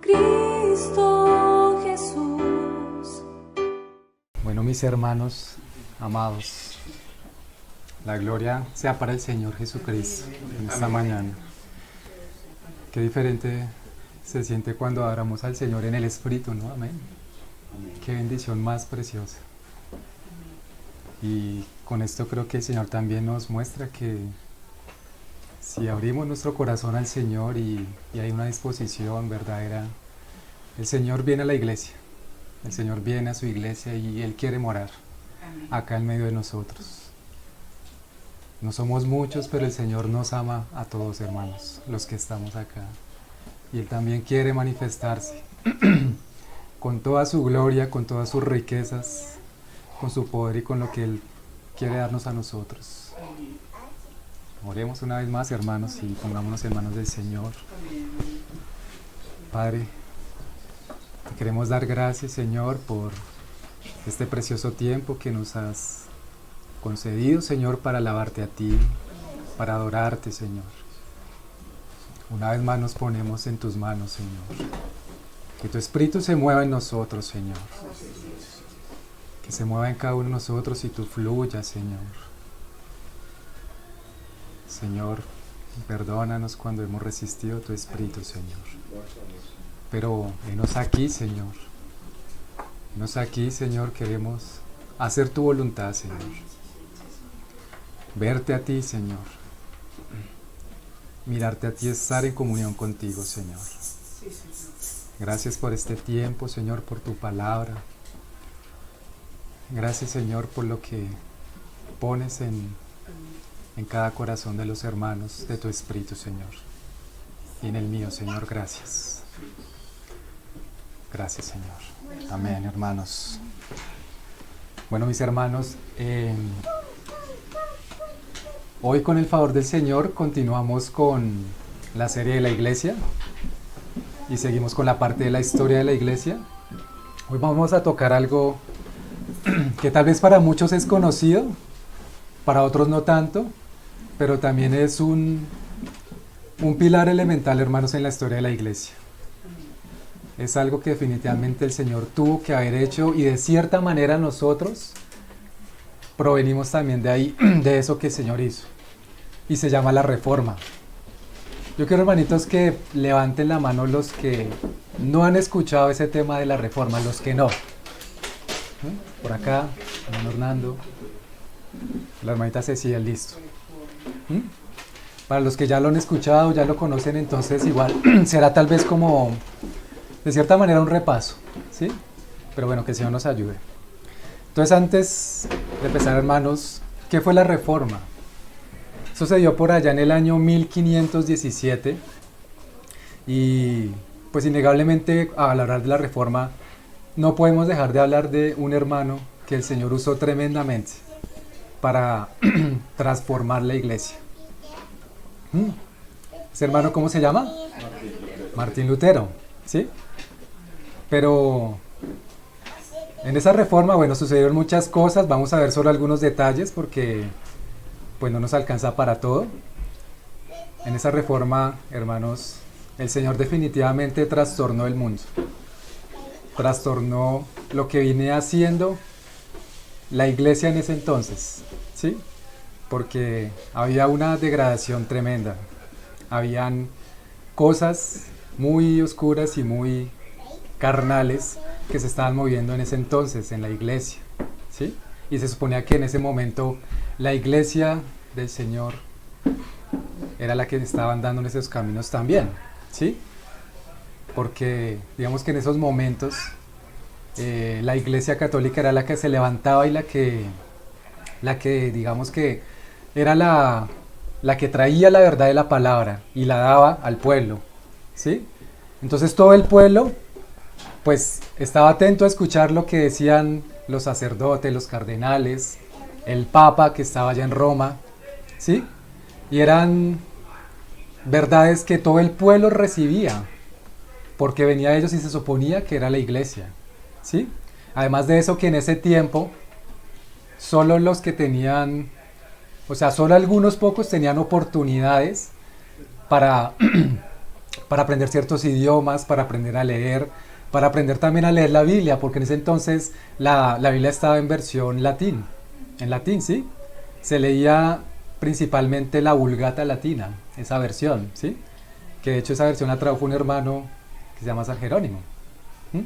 Cristo Jesús. Bueno, mis hermanos amados, la gloria sea para el Señor Jesucristo en esta mañana. Qué diferente se siente cuando adoramos al Señor en el Espíritu, ¿no? Amén. Qué bendición más preciosa. Y con esto creo que el Señor también nos muestra que si abrimos nuestro corazón al Señor y hay una disposición verdadera, el Señor viene a la iglesia. El Señor viene a su iglesia y Él quiere morar acá en medio de nosotros. No somos muchos, pero el Señor nos ama a todos, hermanos, los que estamos acá. Y Él también quiere manifestarse con toda su gloria, con todas sus riquezas, con su poder y con lo que Él quiere darnos a nosotros. Oremos una vez más, hermanos, y pongámonos en manos del Señor. Padre, te queremos dar gracias, Señor, por este precioso tiempo que nos has concedido, Señor, para alabarte a ti, para adorarte, Señor. Una vez más nos ponemos en tus manos, Señor. Que tu Espíritu se mueva en nosotros, Señor. Que se mueva en cada uno de nosotros y tú fluyas, Señor. Señor, perdónanos cuando hemos resistido tu Espíritu, Señor. Pero venos aquí, Señor. Venos aquí, Señor, queremos hacer tu voluntad, Señor. Verte a ti, Señor. Mirarte a ti, estar en comunión contigo, Señor. Gracias por este tiempo, Señor, por tu palabra. Gracias, Señor, por lo que pones en cada corazón de los hermanos de tu Espíritu, Señor. Y en el mío, Señor, gracias. Gracias, Señor. Amén, hermanos. Bueno, mis hermanos, hoy con el favor del Señor continuamos con la serie de la iglesia y seguimos con la parte de la historia de la iglesia. Hoy vamos a tocar algo que tal vez para muchos es conocido, para otros no tanto, pero también es un pilar elemental, hermanos, en la historia de la iglesia. Es algo que definitivamente el Señor tuvo que haber hecho y de cierta manera nosotros provenimos también de ahí, de eso que el Señor hizo. Y se llama la reforma. Yo quiero, hermanitos, que levanten la mano los que no han escuchado ese tema de la reforma, los que no. Por acá, hermano Hernando, la hermanita Cecilia, listo. Para los que ya lo han escuchado, ya lo conocen, entonces igual será tal vez como, de cierta manera, un repaso, ¿sí? Pero bueno, que el Señor nos ayude. Entonces, antes de empezar, hermanos, ¿qué fue la reforma? Eso se dio por allá en el año 1517 y pues innegablemente al hablar de la reforma no podemos dejar de hablar de un hermano que el Señor usó tremendamente para transformar la iglesia. ¿Ese hermano cómo se llama? Martín Lutero, ¿sí? Pero en esa reforma, bueno, sucedieron muchas cosas, vamos a ver solo algunos detalles porque pues no nos alcanza para todo. En esa reforma, hermanos, el Señor definitivamente trastornó el mundo. Trastornó lo que venía haciendo la iglesia en ese entonces, ¿sí? Porque había una degradación tremenda. Habían cosas muy oscuras y muy carnales que se estaban moviendo en ese entonces en la iglesia, ¿sí? Y se suponía que en ese momento la iglesia del Señor era la que estaba andando en esos caminos también, ¿sí? Porque digamos que en esos momentos la iglesia católica era la que se levantaba y la que digamos que era la que traía la verdad de la palabra y la daba al pueblo, ¿sí? Entonces todo el pueblo pues estaba atento a escuchar lo que decían los sacerdotes, los cardenales, el papa que estaba allá en Roma, ¿sí? Y eran verdades que todo el pueblo recibía, porque venía de ellos y se suponía que era la iglesia, ¿sí? Además de eso, que en ese tiempo, solo los que tenían, o sea, solo algunos pocos tenían oportunidades para, para aprender ciertos idiomas, para aprender a leer, para aprender también a leer la Biblia, porque en ese entonces la Biblia estaba en versión en latín, ¿sí? Se leía principalmente la Vulgata latina, esa versión, ¿sí? Que de hecho esa versión la trajo un hermano que se llama San Jerónimo. ¿Mm?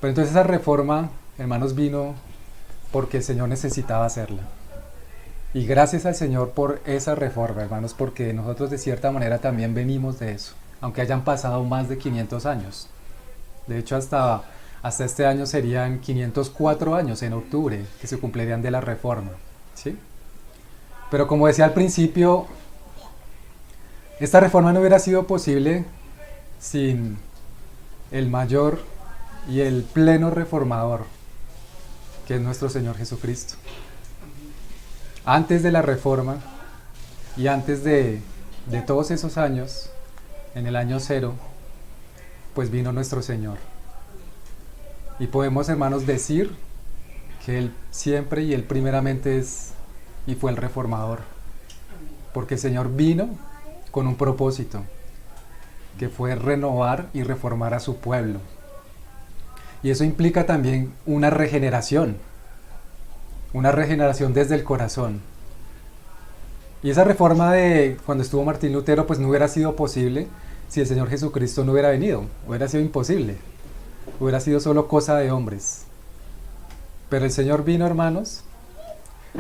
Pero entonces esa reforma, hermanos, vino porque el Señor necesitaba hacerla. Y gracias al Señor por esa reforma, hermanos, porque nosotros de cierta manera también venimos de eso, aunque hayan pasado más de 500 años. De hecho, hasta este año serían 504 años en octubre que se cumplirían de la reforma, ¿sí? Pero como decía al principio, esta reforma no hubiera sido posible sin el mayor y el pleno reformador, que es nuestro Señor Jesucristo. Antes de la reforma y antes de todos esos años, en el año 0, pues vino nuestro Señor. Y podemos, hermanos, decir que Él siempre y Él primeramente es y fue el reformador. Porque el Señor vino con un propósito, que fue renovar y reformar a su pueblo. Y eso implica también una regeneración desde el corazón. Y esa reforma de cuando estuvo Martín Lutero pues no hubiera sido posible si el Señor Jesucristo no hubiera venido. Hubiera sido imposible. Hubiera sido solo cosa de hombres. Pero el Señor vino, hermanos,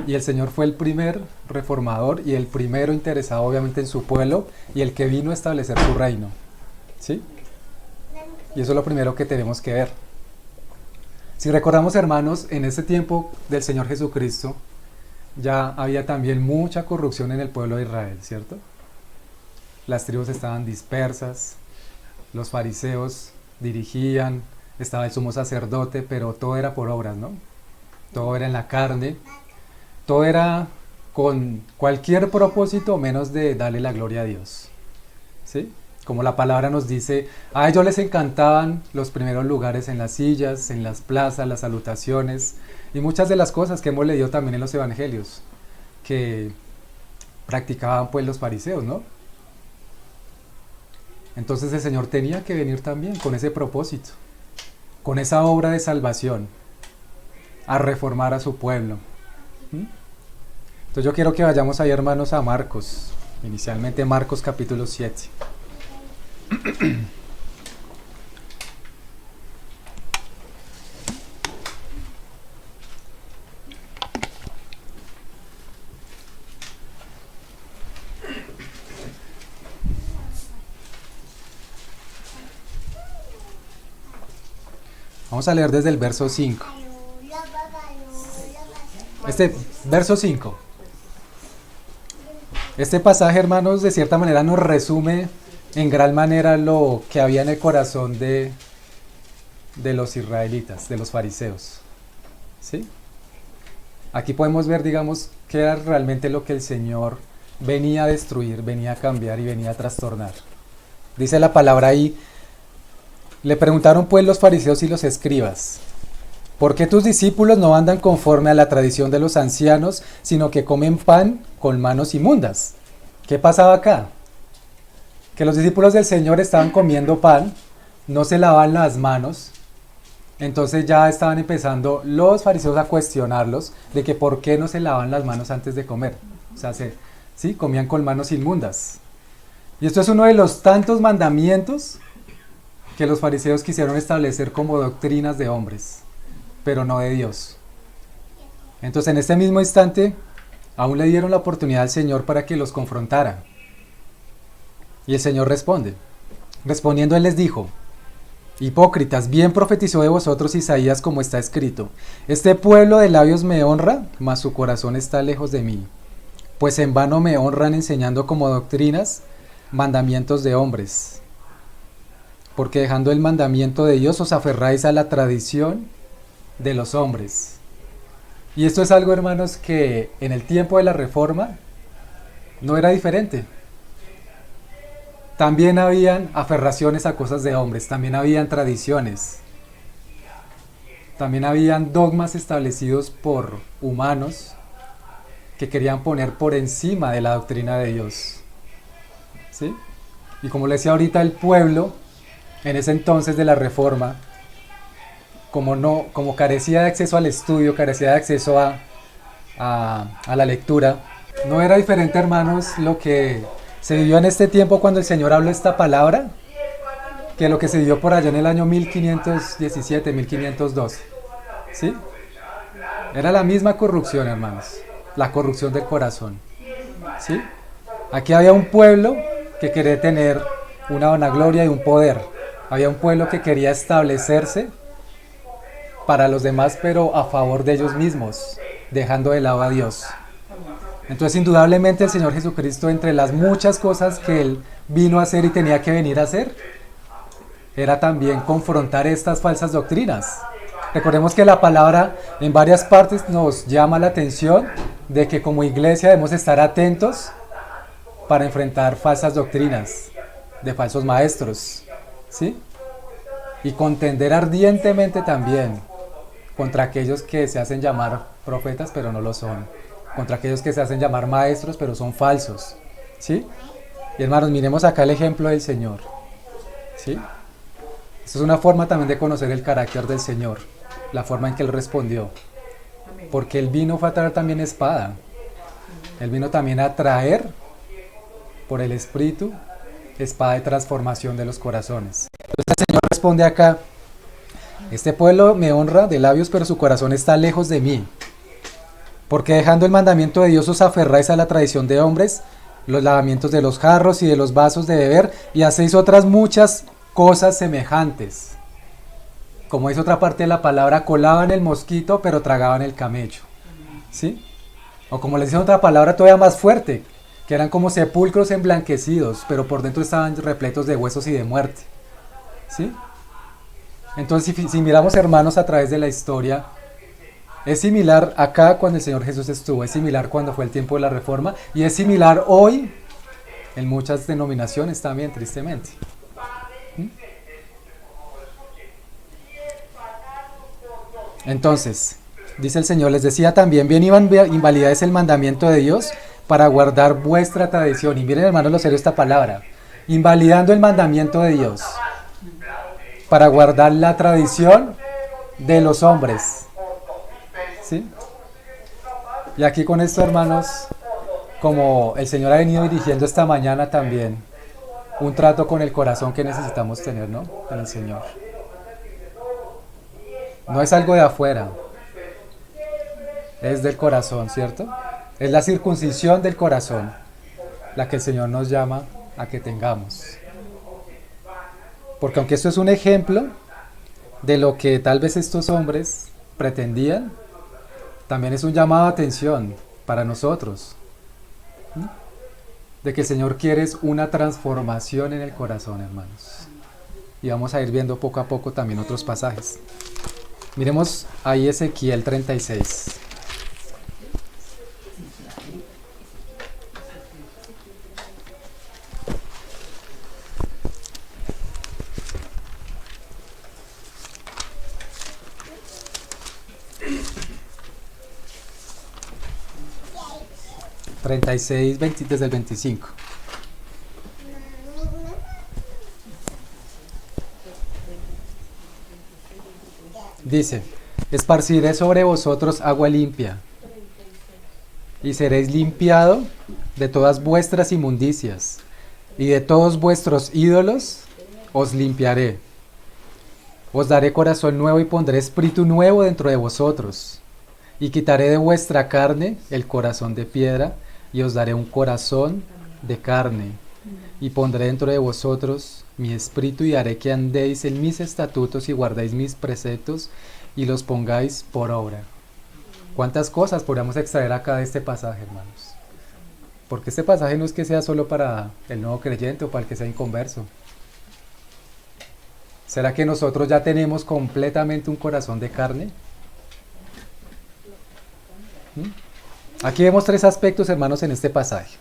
y el Señor fue el primer reformador y el primero interesado obviamente en su pueblo y el que vino a establecer su reino. ¿Sí? Y eso es lo primero que tenemos que ver. Si recordamos, hermanos, en ese tiempo del Señor Jesucristo ya había también mucha corrupción en el pueblo de Israel, ¿cierto? Las tribus estaban dispersas, los fariseos dirigían, estaba el sumo sacerdote, pero todo era por obras, ¿no? Todo era en la carne, todo era con cualquier propósito menos de darle la gloria a Dios, ¿sí? Como la palabra nos dice, a ellos les encantaban los primeros lugares en las sillas, en las plazas, las salutaciones y muchas de las cosas que hemos leído también en los evangelios que practicaban pues los fariseos, ¿no? Entonces el Señor tenía que venir también con ese propósito, con esa obra de salvación, a reformar a su pueblo. Entonces yo quiero que vayamos ahí, hermanos, a Marcos, inicialmente Marcos capítulo 7. Vamos a leer desde el verso 5. Verso 5. Este pasaje, hermanos, de cierta manera nos resume en gran manera lo que había en el corazón de los israelitas, de los fariseos. ¿Sí? Aquí podemos ver, digamos, qué era realmente lo que el Señor venía a destruir, venía a cambiar y venía a trastornar. Dice la palabra ahí, le preguntaron pues los fariseos y los escribas, ¿por qué tus discípulos no andan conforme a la tradición de los ancianos, sino que comen pan con manos inmundas? ¿Qué pasaba acá? Que los discípulos del Señor estaban comiendo pan, no se lavaban las manos, entonces ya estaban empezando los fariseos a cuestionarlos de que por qué no se lavaban las manos antes de comer. O sea, ¿sí? Comían con manos inmundas. Y esto es uno de los tantos mandamientos que los fariseos quisieron establecer como doctrinas de hombres, pero no de Dios. Entonces en este mismo instante aún le dieron la oportunidad al Señor para que los confrontara. Y el Señor responde. Respondiendo Él les dijo, hipócritas, bien profetizó de vosotros Isaías como está escrito, este pueblo de labios me honra, mas su corazón está lejos de mí. Pues en vano me honran enseñando como doctrinas mandamientos de hombres. Porque dejando el mandamiento de Dios os aferráis a la tradición de los hombres. Y esto es algo, hermanos, que en el tiempo de la Reforma no era diferente. También habían aferraciones a cosas de hombres, también habían tradiciones, también habían dogmas establecidos por humanos que querían poner por encima de la doctrina de Dios. ¿sí? Y como le decía ahorita, el pueblo, en ese entonces de la Reforma, como carecía de acceso al estudio, carecía de acceso a la lectura, no era diferente, hermanos, lo que se vivió en este tiempo cuando el Señor habló esta palabra, que lo que se vivió por allá en el año 1517, 1512, ¿sí? Era la misma corrupción, hermanos, la corrupción del corazón, ¿sí? Aquí había un pueblo que quería tener una vanagloria y un poder. Había un pueblo que quería establecerse para los demás, pero a favor de ellos mismos, dejando de lado a Dios. Entonces, indudablemente, el Señor Jesucristo, entre las muchas cosas que Él vino a hacer y tenía que venir a hacer, era también confrontar estas falsas doctrinas. Recordemos que la palabra en varias partes nos llama la atención de que como iglesia debemos estar atentos para enfrentar falsas doctrinas de falsos maestros, ¿sí? Y contender ardientemente también contra aquellos que se hacen llamar profetas pero no lo son, contra aquellos que se hacen llamar maestros pero son falsos, ¿sí? Y hermanos, miremos acá el ejemplo del Señor, ¿sí? Esto es una forma también de conocer el carácter del Señor, la forma en que Él respondió, porque Él vino fue a traer también espada, Él vino también a traer por el Espíritu espada de transformación de los corazones. Entonces el Señor responde acá: este pueblo me honra de labios, pero su corazón está lejos de mí. Porque dejando el mandamiento de Dios os aferráis a la tradición de hombres, los lavamientos de los jarros y de los vasos de beber, y hacéis otras muchas cosas semejantes. Como dice otra parte de la palabra, colaban el mosquito, pero tragaban el camello, ¿sí? O como les dice otra palabra todavía más fuerte, que eran como sepulcros emblanquecidos, pero por dentro estaban repletos de huesos y de muerte, ¿sí? Entonces, si miramos, hermanos, a través de la historia, es similar acá cuando el Señor Jesús estuvo, es similar cuando fue el tiempo de la Reforma, y es similar hoy en muchas denominaciones también, tristemente. Entonces, dice el Señor, les decía también, bien invalidáis el mandamiento de Dios para guardar vuestra tradición. Y miren, hermanos, lo serio esta palabra, invalidando el mandamiento de Dios para guardar la tradición de los hombres, ¿sí? Y aquí con esto, hermanos, como el Señor ha venido dirigiendo esta mañana también, un trato con el corazón que necesitamos tener, ¿no? Con el Señor. No es algo de afuera, es del corazón, ¿cierto? Es la circuncisión del corazón la que el Señor nos llama a que tengamos. Porque aunque esto es un ejemplo de lo que tal vez estos hombres pretendían, también es un llamado de atención para nosotros, ¿sí? De que el Señor quiere una transformación en el corazón, hermanos. Y vamos a ir viendo poco a poco también otros pasajes. Miremos ahí Ezequiel 36. Desde el 25. Dice: esparciré sobre vosotros agua limpia, y seréis limpiado de todas vuestras inmundicias, y de todos vuestros ídolos os limpiaré. Os daré corazón nuevo y pondré espíritu nuevo dentro de vosotros, y quitaré de vuestra carne el corazón de piedra, y os daré un corazón de carne, y pondré dentro de vosotros mi espíritu, y haré que andéis en mis estatutos y guardéis mis preceptos y los pongáis por obra. ¿Cuántas cosas podríamos extraer acá de este pasaje, hermanos? Porque este pasaje no es que sea solo para el nuevo creyente o para el que sea inconverso. ¿Será que nosotros ya tenemos completamente un corazón de carne? Aquí vemos tres aspectos, hermanos, en este pasaje.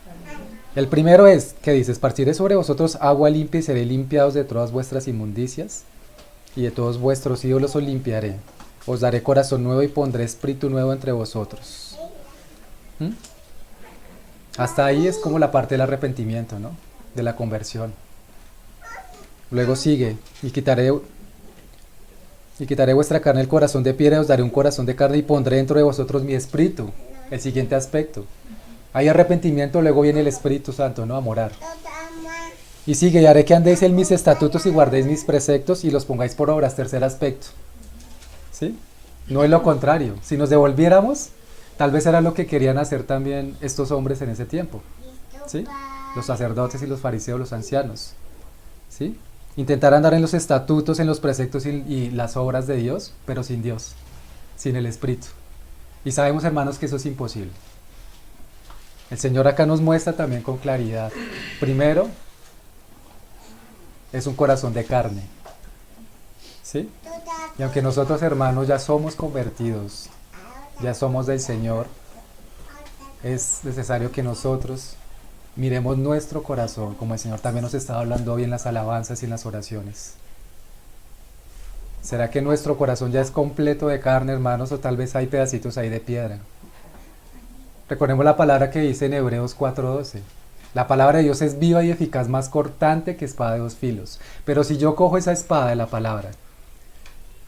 El primero es que dice: esparciré sobre vosotros agua limpia y seré limpiados de todas vuestras inmundicias, y de todos vuestros ídolos os limpiaré. Os daré corazón nuevo y pondré espíritu nuevo entre vosotros. Hasta ahí es como la parte del arrepentimiento, ¿no? de la conversión. Luego sigue, y quitaré vuestra carne el corazón de piedra, y os daré un corazón de carne y pondré dentro de vosotros mi espíritu. El siguiente aspecto. Hay arrepentimiento, luego viene el Espíritu Santo, ¿no? A morar. Y sigue, y haré que andéis en mis estatutos y guardéis mis preceptos y los pongáis por obras. Tercer aspecto. ¿Sí? No es lo contrario. Si nos devolviéramos, tal vez era lo que querían hacer también estos hombres en ese tiempo. ¿Sí? Los sacerdotes y los fariseos, los ancianos. ¿Sí? Intentar andar en los estatutos, en los preceptos y las obras de Dios, pero sin Dios, sin el Espíritu. Y sabemos, hermanos, que eso es imposible. El Señor acá nos muestra también con claridad. Primero, es un corazón de carne. ¿Sí? Y aunque nosotros, hermanos, ya somos convertidos, ya somos del Señor, es necesario que nosotros miremos nuestro corazón, como el Señor también nos estaba hablando hoy en las alabanzas y en las oraciones. ¿Será que nuestro corazón ya es completo de carne, hermanos, o tal vez hay pedacitos ahí de piedra? Recordemos la palabra que dice en Hebreos 4:12. La palabra de Dios es viva y eficaz, más cortante que espada de 2 filos. Pero si yo cojo esa espada de la palabra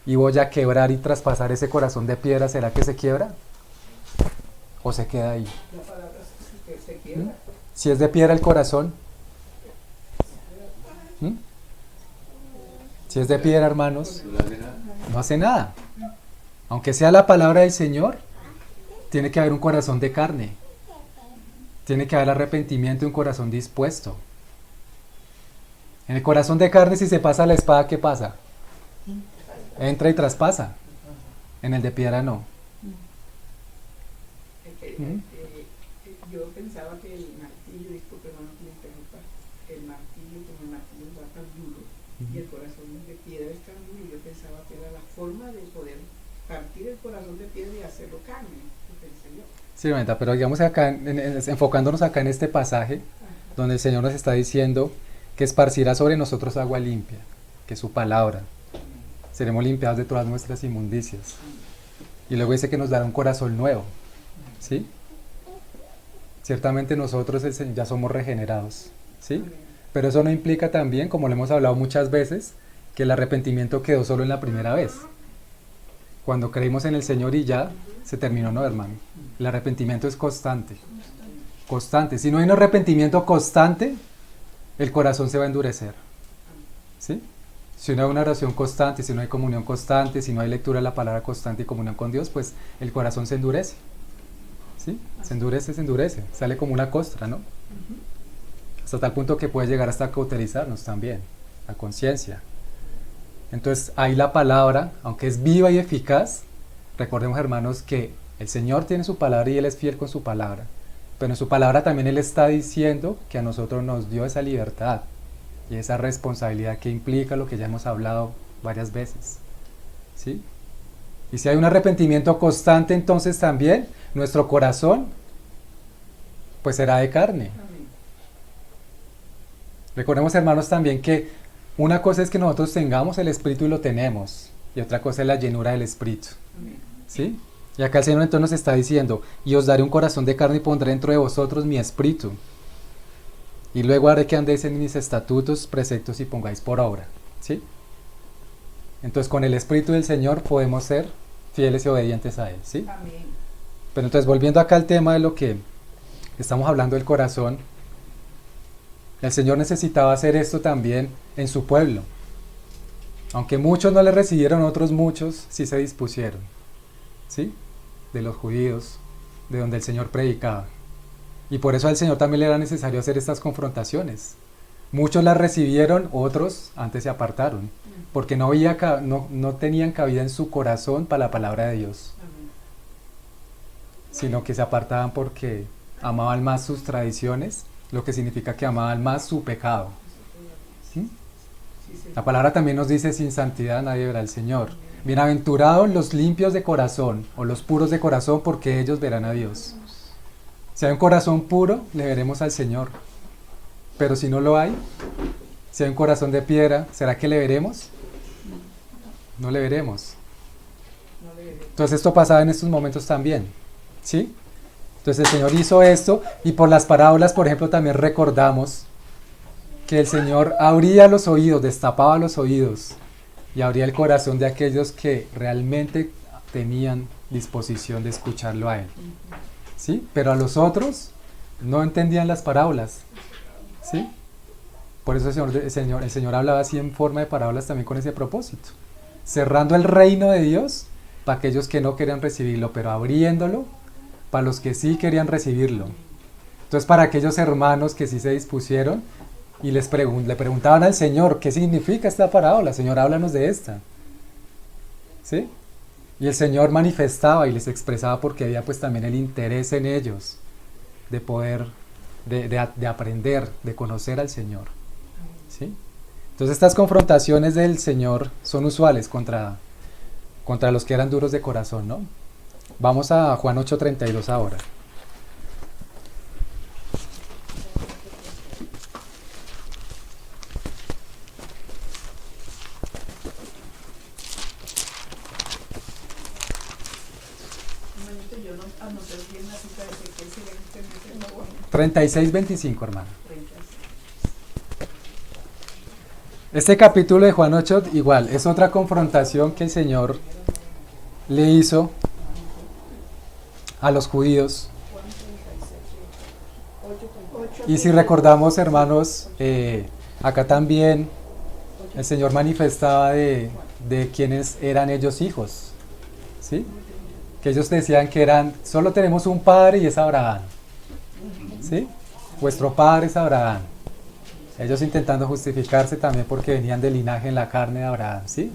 y voy a quebrar y traspasar ese corazón de piedra, ¿será que se quiebra? ¿O se queda ahí? La palabra se quiebra. Si es de piedra el corazón. Si es de piedra, hermanos, no hace nada. Aunque sea la palabra del Señor, tiene que haber un corazón de carne. Tiene que haber arrepentimiento y un corazón dispuesto. En el corazón de carne, si se pasa la espada, ¿qué pasa? Entra y traspasa. En el de piedra no. Yo pensaba que el martillo, disculpe hermano que me interrumpa, el martillo como el martillo va tan duro y el corazón de piedra es tan duro, yo pensaba que era la forma de poder partir el corazón de piedra y hacerlo carne, pensé yo. Sí, pero digamos acá, enfocándonos acá en este pasaje, donde el Señor nos está diciendo que esparcirá sobre nosotros agua limpia, que es su palabra. Seremos limpiados de todas nuestras inmundicias. Y luego dice que nos dará un corazón nuevo. ¿Sí? Ciertamente nosotros ya somos regenerados. ¿Sí? Pero eso no implica también, como lo hemos hablado muchas veces, que el arrepentimiento quedó solo en la primera vez. Cuando creímos en el Señor y ya se terminó, no, hermano. El arrepentimiento es constante. Constante. Si no hay un arrepentimiento constante, el corazón se va a endurecer. ¿Sí? Si no hay una oración constante, si no hay comunión constante, si no hay lectura de la palabra constante y comunión con Dios, pues el corazón se endurece. ¿Sí? Se endurece. Sale como una costra, ¿no? Hasta tal punto que puede llegar hasta cauterizarnos también, la conciencia. Entonces, ahí la palabra, aunque es viva y eficaz, recordemos, hermanos, que el Señor tiene su palabra y Él es fiel con su palabra. Pero en su palabra también Él está diciendo que a nosotros nos dio esa libertad y esa responsabilidad que implica lo que ya hemos hablado varias veces. ¿Sí? Y si hay un arrepentimiento constante, entonces también nuestro corazón pues será de carne. Recordemos, hermanos, también que una cosa es que nosotros tengamos el Espíritu y lo tenemos, y otra cosa es la llenura del Espíritu. ¿Sí? Y acá el Señor entonces nos está diciendo, y os daré un corazón de carne y pondré dentro de vosotros mi Espíritu. Y luego haré que andéis en mis estatutos, preceptos y pongáis por obra. ¿Sí? Entonces con el Espíritu del Señor podemos ser fieles y obedientes a Él. ¿Sí? Amén. Pero entonces volviendo acá al tema de lo que estamos hablando del corazón, el Señor necesitaba hacer esto también en su pueblo. Aunque muchos no le recibieron, otros muchos sí se dispusieron. ¿Sí? De los judíos, de donde el Señor predicaba. Y por eso al Señor también le era necesario hacer estas confrontaciones. Muchos las recibieron, otros antes se apartaron, porque no tenían cabida en su corazón para la palabra de Dios, sino que se apartaban porque amaban más sus tradiciones, lo que significa que amaban más su pecado. ¿Sí? La palabra también nos dice, sin santidad nadie verá al Señor. Bienaventurados los limpios de corazón, o los puros de corazón, porque ellos verán a Dios. Si hay un corazón puro, le veremos al Señor. Pero si no lo hay, si hay un corazón de piedra, ¿será que le veremos? No le veremos. Entonces esto pasaba en estos momentos también. ¿Sí? Entonces el Señor hizo esto, y por las parábolas, por ejemplo, también recordamos que el Señor abría los oídos, destapaba los oídos y abría el corazón de aquellos que realmente tenían disposición de escucharlo a Él. ¿Sí? Pero a los otros no entendían las parábolas. ¿Sí? Por eso el Señor hablaba así en forma de parábolas también con ese propósito. Cerrando el reino de Dios para aquellos que no querían recibirlo, pero abriéndolo para los que sí querían recibirlo. Entonces, para aquellos hermanos que sí se dispusieron y le preguntaban al Señor, ¿qué significa esta parábola? Señor, háblanos de esta. ¿Sí? Y el Señor manifestaba y les expresaba porque había pues también el interés en ellos de poder, de aprender, de conocer al Señor. ¿Sí? Entonces estas confrontaciones del Señor son usuales contra los que eran duros de corazón, ¿no? Vamos a Juan 8:32 ahora. Hermanito, yo no anoté bien la cita de que se le guste meter la buena. 36:25, hermano. 36. Este capítulo de Juan 8 igual es otra confrontación que el Señor le hizo a los judíos. Y si recordamos, hermanos, acá también el Señor manifestaba de quienes eran ellos hijos, ¿sí? Que ellos decían que solo tenemos un padre y es Abraham, ¿sí? Vuestro padre es Abraham. Ellos intentando justificarse también porque venían del linaje en la carne de Abraham, ¿sí?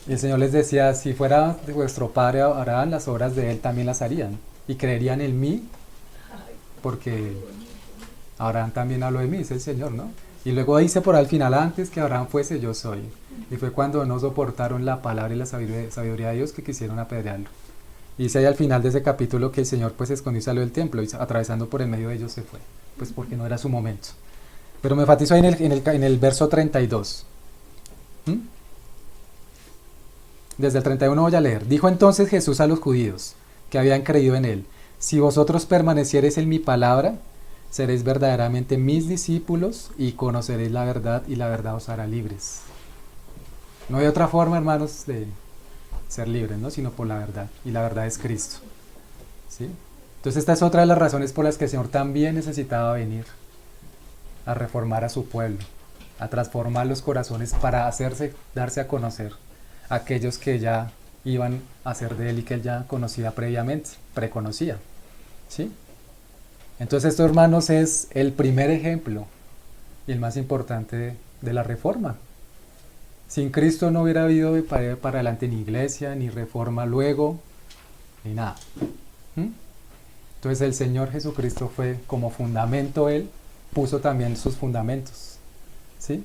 Y el Señor les decía, si fuera de vuestro padre Abraham, las obras de él también las harían. Y creerían en mí, porque Abraham también habló de mí, dice el Señor, ¿no? Y luego dice por al final, antes que Abraham fuese, yo soy. Y fue cuando no soportaron la palabra y la sabiduría de Dios que quisieron apedrearlo. Y dice ahí al final de ese capítulo que el Señor pues escondió y salió del templo y atravesando por el medio de ellos se fue, pues porque no era su momento. Pero me enfatizo ahí en el verso 32. Desde el 31 voy a leer. Dijo entonces Jesús a los judíos que habían creído en él: si vosotros permaneciereis en mi palabra, seréis verdaderamente mis discípulos y conoceréis la verdad y la verdad os hará libres. No hay otra forma, hermanos, de ser libres, ¿no? Sino por la verdad, y la verdad es Cristo. ¿Sí? Entonces esta es otra de las razones por las que el Señor también necesitaba venir a reformar a su pueblo, a transformar los corazones para darse a conocer a aquellos que ya iban a ser de él y que él ya conocía previamente, preconocía. ¿Sí? Entonces esto, hermanos, es el primer ejemplo y el más importante de la reforma. Sin Cristo no hubiera habido para adelante ni iglesia, ni reforma luego, ni nada. Entonces el Señor Jesucristo fue como fundamento, Él puso también sus fundamentos. ¿Sí?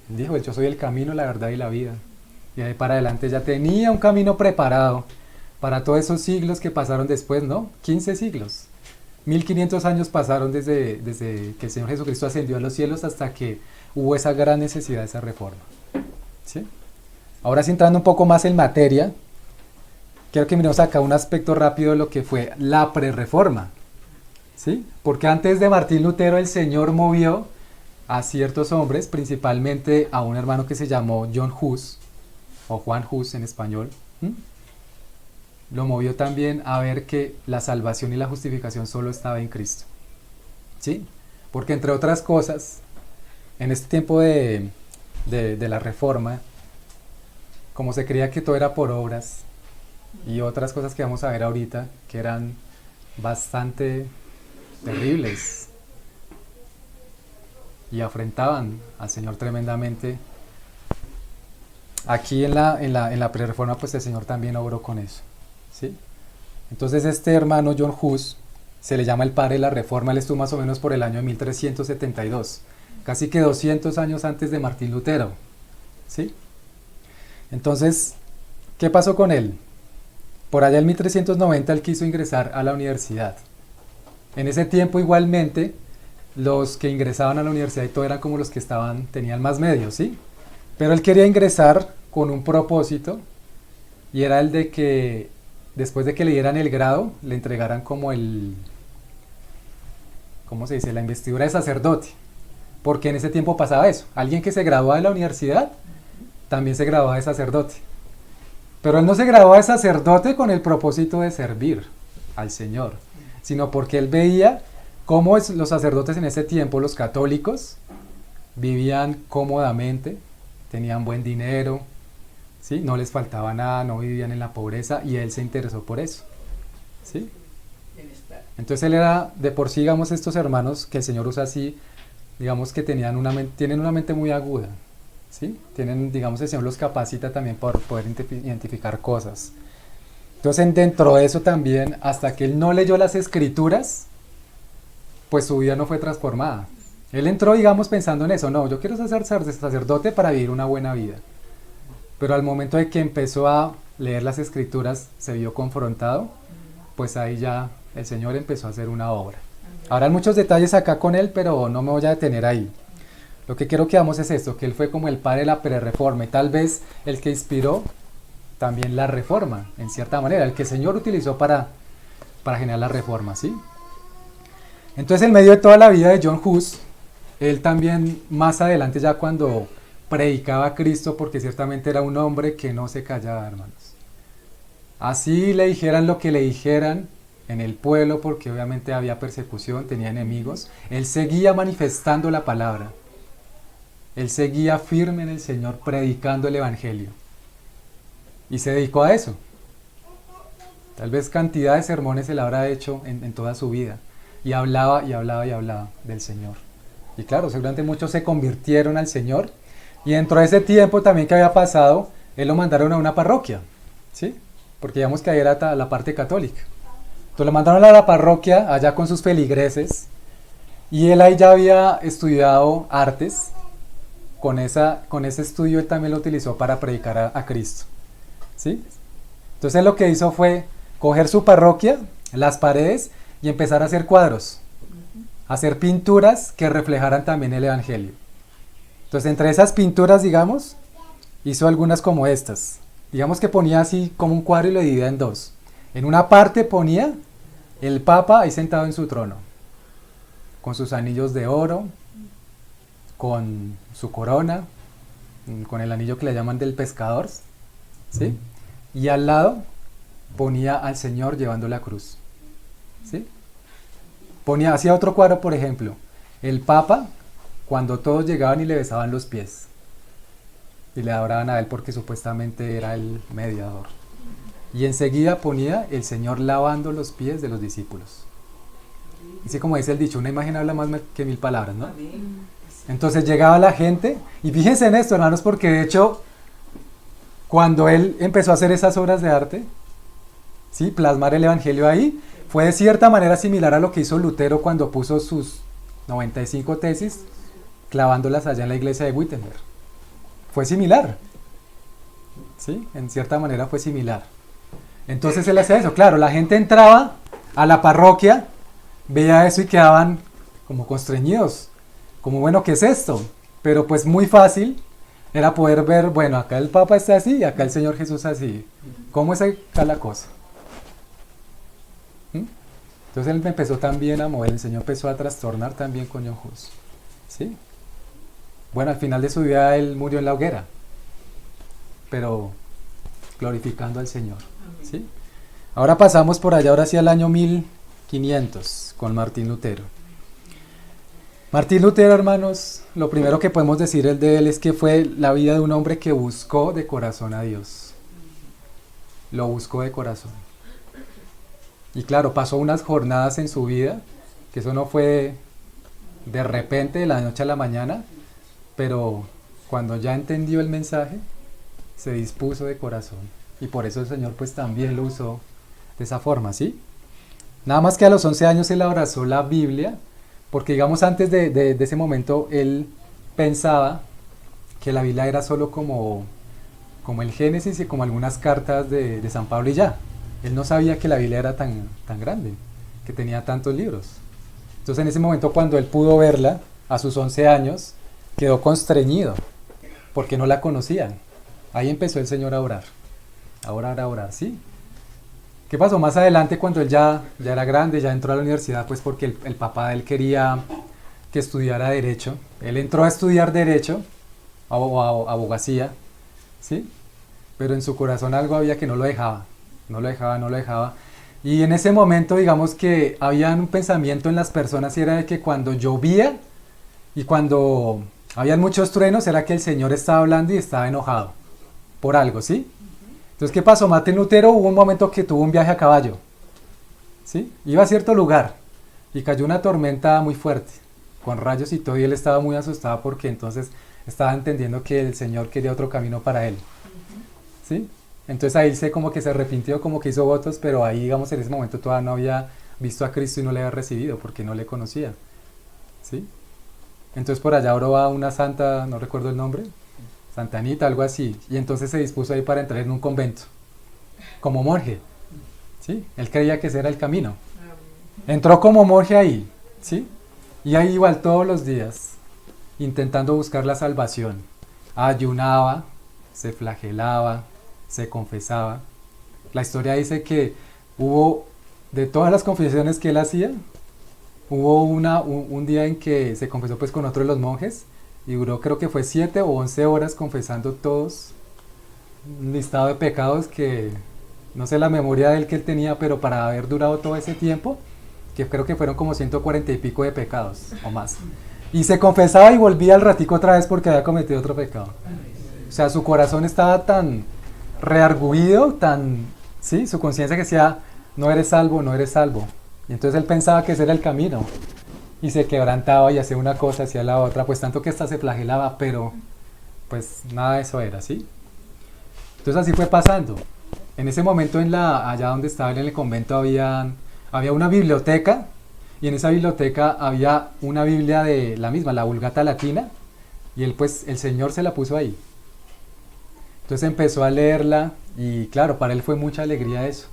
Dijo, yo soy el camino, la verdad y la vida. Y ahí para adelante ya tenía un camino preparado para todos esos siglos que pasaron después, ¿no? 15 siglos. 1500 años pasaron desde que el Señor Jesucristo ascendió a los cielos hasta que hubo esa gran necesidad de esa reforma. ¿Sí? Ahora sí, entrando un poco más en materia, quiero que miremos acá un aspecto rápido de lo que fue la prerreforma. ¿Sí? Porque antes de Martín Lutero el Señor movió a ciertos hombres, principalmente a un hermano que se llamó John Hus, o Juan Hus en español. Lo movió también a ver que la salvación y la justificación solo estaba en Cristo. ¿Sí? Porque entre otras cosas, en este tiempo de la reforma, como se creía que todo era por obras y otras cosas que vamos a ver ahorita que eran bastante terribles y afrentaban al Señor tremendamente, aquí en la prerreforma pues el Señor también obró con eso. ¿Sí? Entonces este hermano John Hus se le llama el padre de la reforma. Él estuvo más o menos por el año 1372, casi que 200 años antes de Martín Lutero. ¿Sí? Entonces, ¿qué pasó con él? Por allá en 1390 él quiso ingresar a la universidad. En ese tiempo igualmente los que ingresaban a la universidad y todo eran como los que tenían más medios, ¿sí? Pero él quería ingresar con un propósito, y era el de que después de que le dieran el grado, le entregaran como ¿cómo se dice? La investidura de sacerdote, porque en ese tiempo pasaba eso. Alguien que se graduaba de la universidad también se graduaba de sacerdote. Pero él no se graduaba de sacerdote con el propósito de servir al Señor, sino porque él veía cómo los sacerdotes en ese tiempo, los católicos, vivían cómodamente, tenían buen dinero, ¿sí? No les faltaba nada, no vivían en la pobreza, y él se interesó por eso, ¿sí? Entonces él era, de por sí, digamos, estos hermanos que el Señor usa así, digamos que tienen una mente muy aguda, ¿sí? Tienen, digamos, el Señor los capacita también por poder identificar cosas. Entonces dentro de eso también, hasta que él no leyó las Escrituras, pues su vida no fue transformada. Él entró, digamos, pensando en eso, no, yo quiero ser sacerdote para vivir una buena vida. Pero al momento de que empezó a leer las Escrituras, se vio confrontado, pues ahí ya el Señor empezó a hacer una obra. Habrán muchos detalles acá con él, pero no me voy a detener ahí. Lo que quiero que veamos es esto, que él fue como el padre de la prerreforma, y tal vez el que inspiró también la reforma, en cierta manera, el que el Señor utilizó para generar la reforma, ¿sí? Entonces, en medio de toda la vida de John Hus, él también más adelante, ya cuando predicaba a Cristo, porque ciertamente era un hombre que no se callaba, hermanos. Así le dijeran lo que le dijeran en el pueblo, porque obviamente había persecución, tenía enemigos, él seguía manifestando la palabra. Él seguía firme en el Señor, predicando el Evangelio. Y se dedicó a eso. Tal vez cantidad de sermones él habrá hecho en toda su vida. Y hablaba y hablaba y hablaba del Señor. Y claro, seguramente muchos se convirtieron al Señor. Y dentro de ese tiempo también que había pasado, él lo mandaron a una parroquia, ¿sí? Porque digamos que ahí era la parte católica. Entonces lo mandaron a la parroquia, allá con sus feligreses. Y él ahí ya había estudiado artes. Con ese estudio él también lo utilizó para predicar a Cristo, ¿sí? Entonces lo que hizo fue coger su parroquia, las paredes, y empezar a hacer cuadros, hacer pinturas que reflejaran también el Evangelio. Entonces entre esas pinturas, digamos, hizo algunas como estas. Digamos que ponía así como un cuadro y lo dividía en dos. En una parte ponía el Papa ahí sentado en su trono, con sus anillos de oro, con su corona, con el anillo que le llaman del pescador, ¿sí? Y al lado ponía al Señor llevando la cruz, ¿sí? Hacía otro cuadro, por ejemplo, el Papa cuando todos llegaban y le besaban los pies y le adoraban a él porque supuestamente era el mediador. Y enseguida ponía el Señor lavando los pies de los discípulos. Así como dice el dicho, una imagen habla más que 1000 palabras, ¿no? Entonces llegaba la gente, y fíjense en esto, hermanos, porque de hecho, cuando él empezó a hacer esas obras de arte, ¿sí? Plasmar el Evangelio ahí, fue de cierta manera similar a lo que hizo Lutero cuando puso sus 95 tesis, clavándolas allá en la iglesia de Wittenberg. Fue similar, ¿sí? En cierta manera fue similar. Entonces él hacía eso, claro, la gente entraba a la parroquia, veía eso y quedaban como constreñidos. Como, bueno, ¿qué es esto? Pero pues muy fácil era poder ver, bueno, acá el Papa está así y acá el Señor Jesús así. ¿Cómo es acá la cosa? Entonces él empezó también a mover, el Señor empezó a trastornar también con John Hus, ¿sí? Bueno, al final de su vida él murió en la hoguera, pero glorificando al Señor, ¿sí? Ahora pasamos por allá, ahora sí al año 1500 con Martín Lutero. Martín Lutero, hermanos, lo primero que podemos decir de él es que fue la vida de un hombre que buscó de corazón a Dios. Lo buscó de corazón. Y claro, pasó unas jornadas en su vida, que eso no fue de repente, de la noche a la mañana, pero cuando ya entendió el mensaje, se dispuso de corazón. Y por eso el Señor pues también lo usó de esa forma, ¿sí? Nada más que a los 11 años él abrazó la Biblia, porque digamos antes de ese momento él pensaba que la Biblia era solo como el Génesis y como algunas cartas de San Pablo y ya. Él no sabía que la Biblia era tan grande, que tenía tantos libros. Entonces en ese momento cuando él pudo verla, a sus 11 años, quedó constreñido, porque no la conocían. Ahí empezó el Señor a orar, ¿sí? ¿Qué pasó más adelante cuando él ya era grande, ya entró a la universidad? Pues porque el papá de él quería que estudiara Derecho. Él entró a estudiar Derecho, abogacía, ¿sí? Pero en su corazón algo había que no lo dejaba, no lo dejaba, no lo dejaba. Y en ese momento, digamos que había un pensamiento en las personas y era de que cuando llovía y cuando habían muchos truenos, era que el Señor estaba hablando y estaba enojado por algo, ¿sí? Entonces, ¿qué pasó? Martín Lutero hubo un momento que tuvo un viaje a caballo, ¿sí? Iba a cierto lugar y cayó una tormenta muy fuerte, con rayos y todo, y él estaba muy asustado porque entonces estaba entendiendo que el Señor quería otro camino para él, ¿sí? Entonces ahí como que se arrepintió, como que hizo votos, pero ahí, digamos, en ese momento todavía no había visto a Cristo y no le había recibido porque no le conocía, ¿sí? Entonces por allá oró a una santa, no recuerdo el nombre, Santa Anita, algo así, y entonces se dispuso ahí para entrar en un convento, como monje, ¿sí? Él creía que ese era el camino. Entró como monje ahí, ¿sí? Y ahí igual todos los días, intentando buscar la salvación. Ayunaba, se flagelaba, se confesaba. La historia dice que hubo, de todas las confesiones que él hacía, hubo un día en que se confesó pues con otro de los monjes y duró, creo que fue 7 o 11 horas confesando todos un listado de pecados que no sé la memoria de él que él tenía, pero para haber durado todo ese tiempo, que creo que fueron como 140 y pico de pecados o más. Y se confesaba y volvía al ratico otra vez porque había cometido otro pecado. O sea, su corazón estaba tan reargüido, sí, su conciencia que decía, no eres salvo, no eres salvo. Y entonces él pensaba que ese era el camino. Y se quebrantaba y hacía una cosa, hacía la otra, pues tanto que hasta se flagelaba, pero pues nada de eso era, ¿sí? Entonces así fue pasando. En ese momento allá donde estaba él en el convento había una biblioteca, y en esa biblioteca había una Biblia de la misma, la Vulgata Latina, y él pues, el Señor se la puso ahí. Entonces empezó a leerla, y claro, para él fue mucha alegría eso.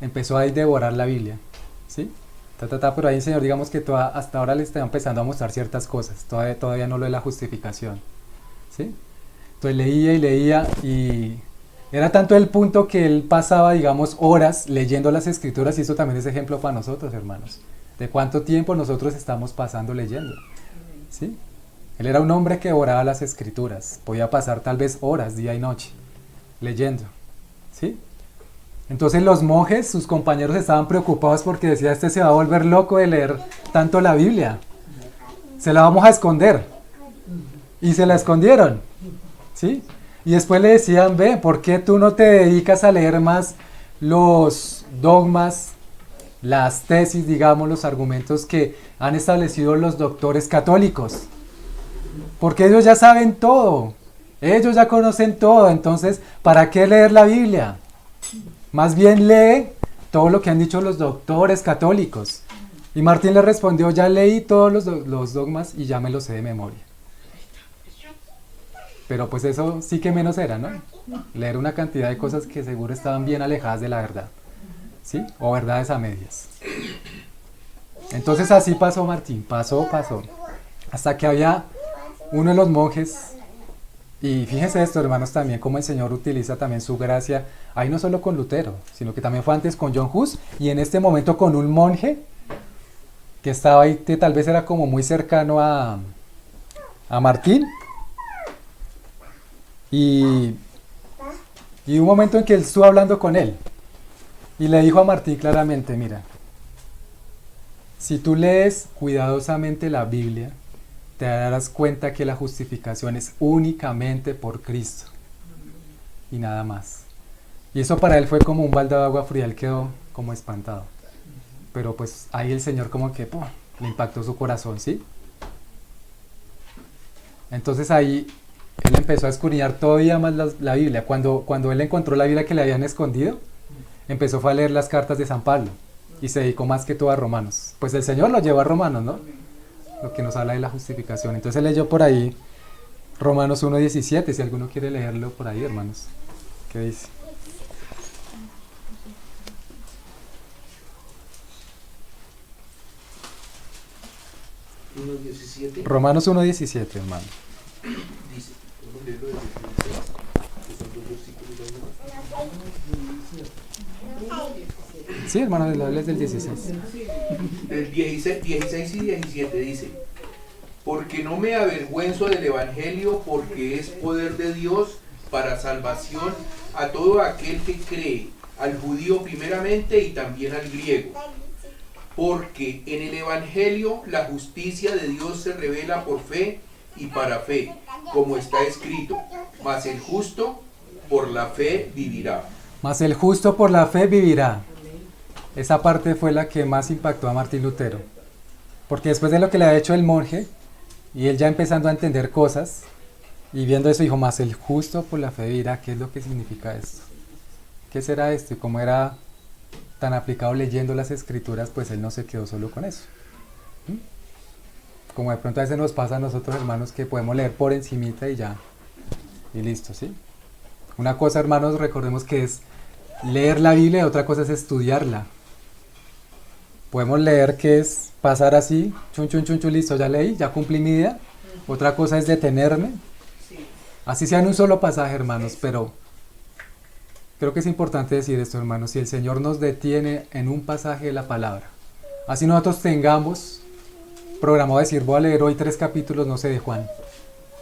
Empezó a devorar la Biblia, ¿sí? Pero ahí el Señor, digamos que hasta ahora le está empezando a mostrar ciertas cosas, todavía no lo de la justificación, ¿sí? Entonces leía y leía, y era tanto el punto que él pasaba, digamos, horas leyendo las Escrituras, y eso también es ejemplo para nosotros, hermanos, de cuánto tiempo nosotros estamos pasando leyendo, ¿sí? Él era un hombre que oraba las Escrituras, podía pasar tal vez horas, día y noche, leyendo, ¿sí? Entonces los monjes, sus compañeros, estaban preocupados porque decía, este se va a volver loco de leer tanto la Biblia, se la vamos a esconder, y se la escondieron, ¿sí? Y después le decían, ve, ¿por qué tú no te dedicas a leer más los dogmas, las tesis, digamos, los argumentos que han establecido los doctores católicos? Porque ellos ya saben todo, ellos ya conocen todo, entonces, ¿para qué leer la Biblia? Más bien lee todo lo que han dicho los doctores católicos. Y Martín le respondió, ya leí todos los dogmas y ya me los sé de memoria. Pero pues eso sí que menos era, ¿no? Leer una cantidad de cosas que seguro estaban bien alejadas de la verdad, ¿sí? O verdades a medias. Entonces así pasó Martín, pasó, hasta que había uno de los monjes, y fíjense esto, hermanos, también cómo el Señor utiliza también su gracia, ahí no solo con Lutero, sino que también fue antes con John Hus, y en este momento con un monje que estaba ahí, que tal vez era como muy cercano a Martín. Y un momento en que él estuvo hablando con él y le dijo a Martín claramente, mira, si tú lees cuidadosamente la Biblia, te darás cuenta que la justificación es únicamente por Cristo y nada más. Y eso para él fue como un balde de agua fría, él quedó como espantado. Pero pues ahí el Señor como que le impactó su corazón, ¿sí? Entonces ahí él empezó a escudriñar todavía más la Biblia. Cuando él encontró la Biblia que le habían escondido, empezó a leer las cartas de San Pablo y se dedicó más que todo a Romanos. Pues el Señor lo llevó a Romanos, ¿no? Lo que nos habla de la justificación. Entonces él leyó por ahí Romanos 1:17, si alguno quiere leerlo por ahí, hermanos. ¿Qué dice? Romanos 1:17, hermano. Dice, sí, hermano, la Biblia es del 16. del 16 y 17 dice, porque no me avergüenzo del Evangelio, porque es poder de Dios para salvación a todo aquel que cree, al judío primeramente y también al griego. Porque en el Evangelio la justicia de Dios se revela por fe y para fe, como está escrito, mas el justo por la fe vivirá. Mas el justo por la fe vivirá. Esa parte fue la que más impactó a Martín Lutero. Porque después de lo que le ha hecho el monje, y él ya empezando a entender cosas, y viendo eso dijo, mas el justo por la fe vivirá. ¿Qué es lo que significa esto? ¿Qué será esto? Y como era tan aplicado leyendo las escrituras, pues él no se quedó solo con eso. Como de pronto a veces nos pasa a nosotros, hermanos, que podemos leer por encimita y ya, y listo, ¿sí? Una cosa, hermanos, recordemos que es leer la Biblia y otra cosa es estudiarla. Podemos leer que es pasar así, chun, chun, chun, chun, listo, ya leí, ya cumplí mi idea. Otra cosa es detenerme. Así sea en un solo pasaje, hermanos, pero creo que es importante decir esto, hermanos, si el Señor nos detiene en un pasaje de la palabra, así nosotros tengamos programado decir, voy a leer hoy 3 capítulos, no sé, de Juan,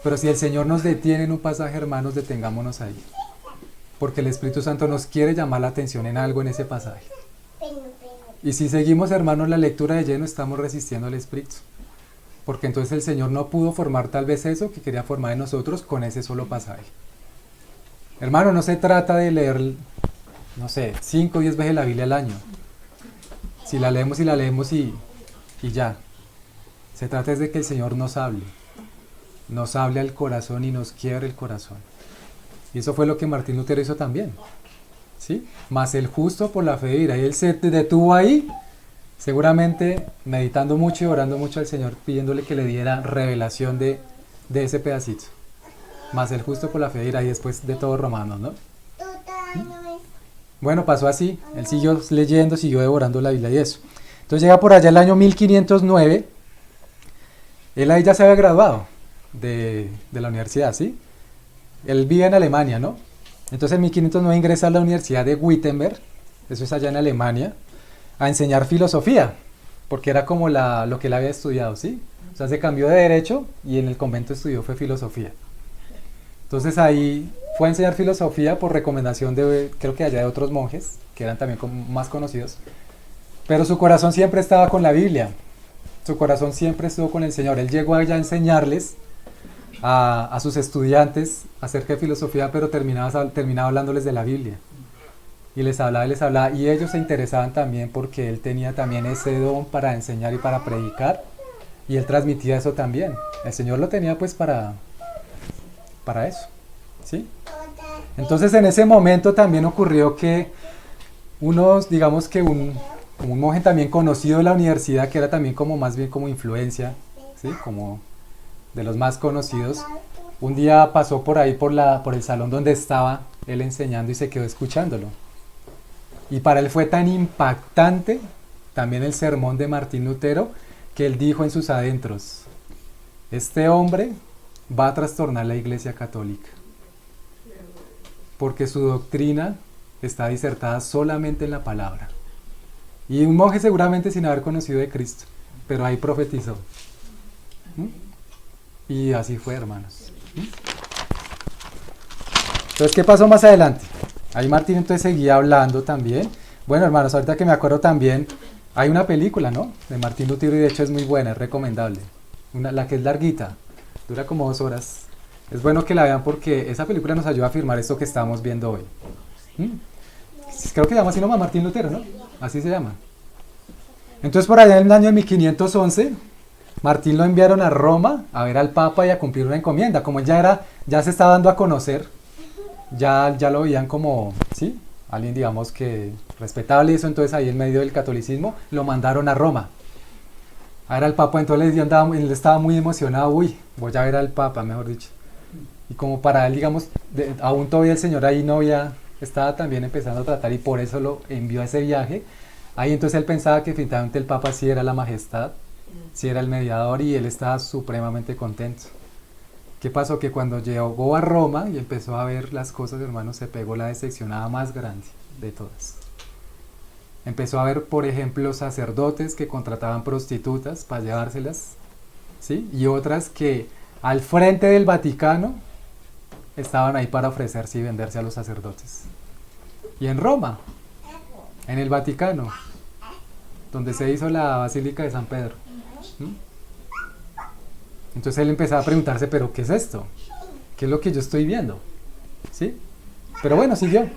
pero si el Señor nos detiene en un pasaje, hermanos, detengámonos ahí, porque el Espíritu Santo nos quiere llamar la atención en algo en ese pasaje. Y si seguimos, hermanos, la lectura de lleno, estamos resistiendo al Espíritu, porque entonces el Señor no pudo formar tal vez eso que quería formar en nosotros con ese solo pasaje. Hermano, no se trata de leer, no sé, 5 o 10 veces la Biblia al año. Si la leemos y ya. Se trata es de que el Señor nos hable al corazón y nos quiebre el corazón. Y eso fue lo que Martín Lutero hizo también, ¿sí? Mas el justo por la fe vivirá. Y él se detuvo ahí, seguramente meditando mucho y orando mucho al Señor, pidiéndole que le diera revelación de ese pedacito. Mas el justo por la fe vivirá, y después de todo Romanos, ¿no? Bueno, pasó así, él siguió leyendo, siguió devorando la Biblia y eso. Entonces llega por allá el año 1509, él ahí ya se había graduado de la universidad, ¿sí? Él vive en Alemania, ¿no? Entonces en 1509 ingresa a la Universidad de Wittenberg, eso es allá en Alemania, a enseñar filosofía, porque era como lo que él había estudiado, ¿sí? O sea, se cambió de derecho y en el convento estudió fue filosofía. Entonces ahí fue a enseñar filosofía por recomendación de, creo que allá de otros monjes, que eran también más conocidos, pero su corazón siempre estaba con la Biblia, su corazón siempre estuvo con el Señor. Él llegó allá a enseñarles a sus estudiantes acerca de filosofía, pero terminaba hablándoles de la Biblia. Y les hablaba, y ellos se interesaban también porque él tenía también ese don para enseñar y para predicar, y él transmitía eso también. El Señor lo tenía pues para eso, ¿sí? Entonces en ese momento también ocurrió que digamos que un monje también conocido de la universidad, que era también como más bien como influencia, ¿sí? Como de los más conocidos, un día pasó por ahí por el salón donde estaba él enseñando y se quedó escuchándolo. Y para él fue tan impactante también el sermón de Martín Lutero, que él dijo en sus adentros, este hombre va a trastornar la Iglesia Católica, porque su doctrina está disertada solamente en la palabra. Y un monje seguramente sin haber conocido de Cristo, pero ahí profetizó. Y así fue, hermanos. Entonces, ¿qué pasó más adelante? Ahí Martín entonces seguía hablando también. Bueno, hermanos, ahorita que me acuerdo también, hay una película, ¿no? De Martín Lutero, y de hecho es muy buena, es recomendable. La que es larguita, dura como 2 horas. Es bueno que la vean porque esa película nos ayuda a afirmar esto que estamos viendo hoy. Creo que se llama así nomás Martín Lutero, ¿no? Así se llama. Entonces por allá en el año 1511, Martín lo enviaron a Roma a ver al Papa y a cumplir una encomienda. Como él ya se estaba dando a conocer, ya lo veían como, ¿sí? Alguien digamos que respetable y eso, entonces ahí en medio del catolicismo lo mandaron a Roma. A ver al Papa, entonces él estaba muy emocionado, voy a ver al Papa, mejor dicho. Y como para él, digamos, aún todavía el Señor ahí estaba también empezando a tratar y por eso lo envió a ese viaje. Ahí entonces él pensaba que definitivamente el Papa sí era la majestad, sí era el mediador y él estaba supremamente contento. ¿Qué pasó? Que cuando llegó a Roma y empezó a ver las cosas, hermanos, se pegó la decepcionada más grande de todas. Empezó a ver, por ejemplo, sacerdotes que contrataban prostitutas para llevárselas ¿sí? Y otras que al frente del Vaticano estaban ahí para ofrecerse y venderse a los sacerdotes. Y en Roma, en el Vaticano, donde se hizo la Basílica de San Pedro. ¿Mm? Entonces él empezaba a preguntarse, ¿pero qué es esto? ¿Qué es lo que yo estoy viendo? ¿Sí? Pero bueno, siguió.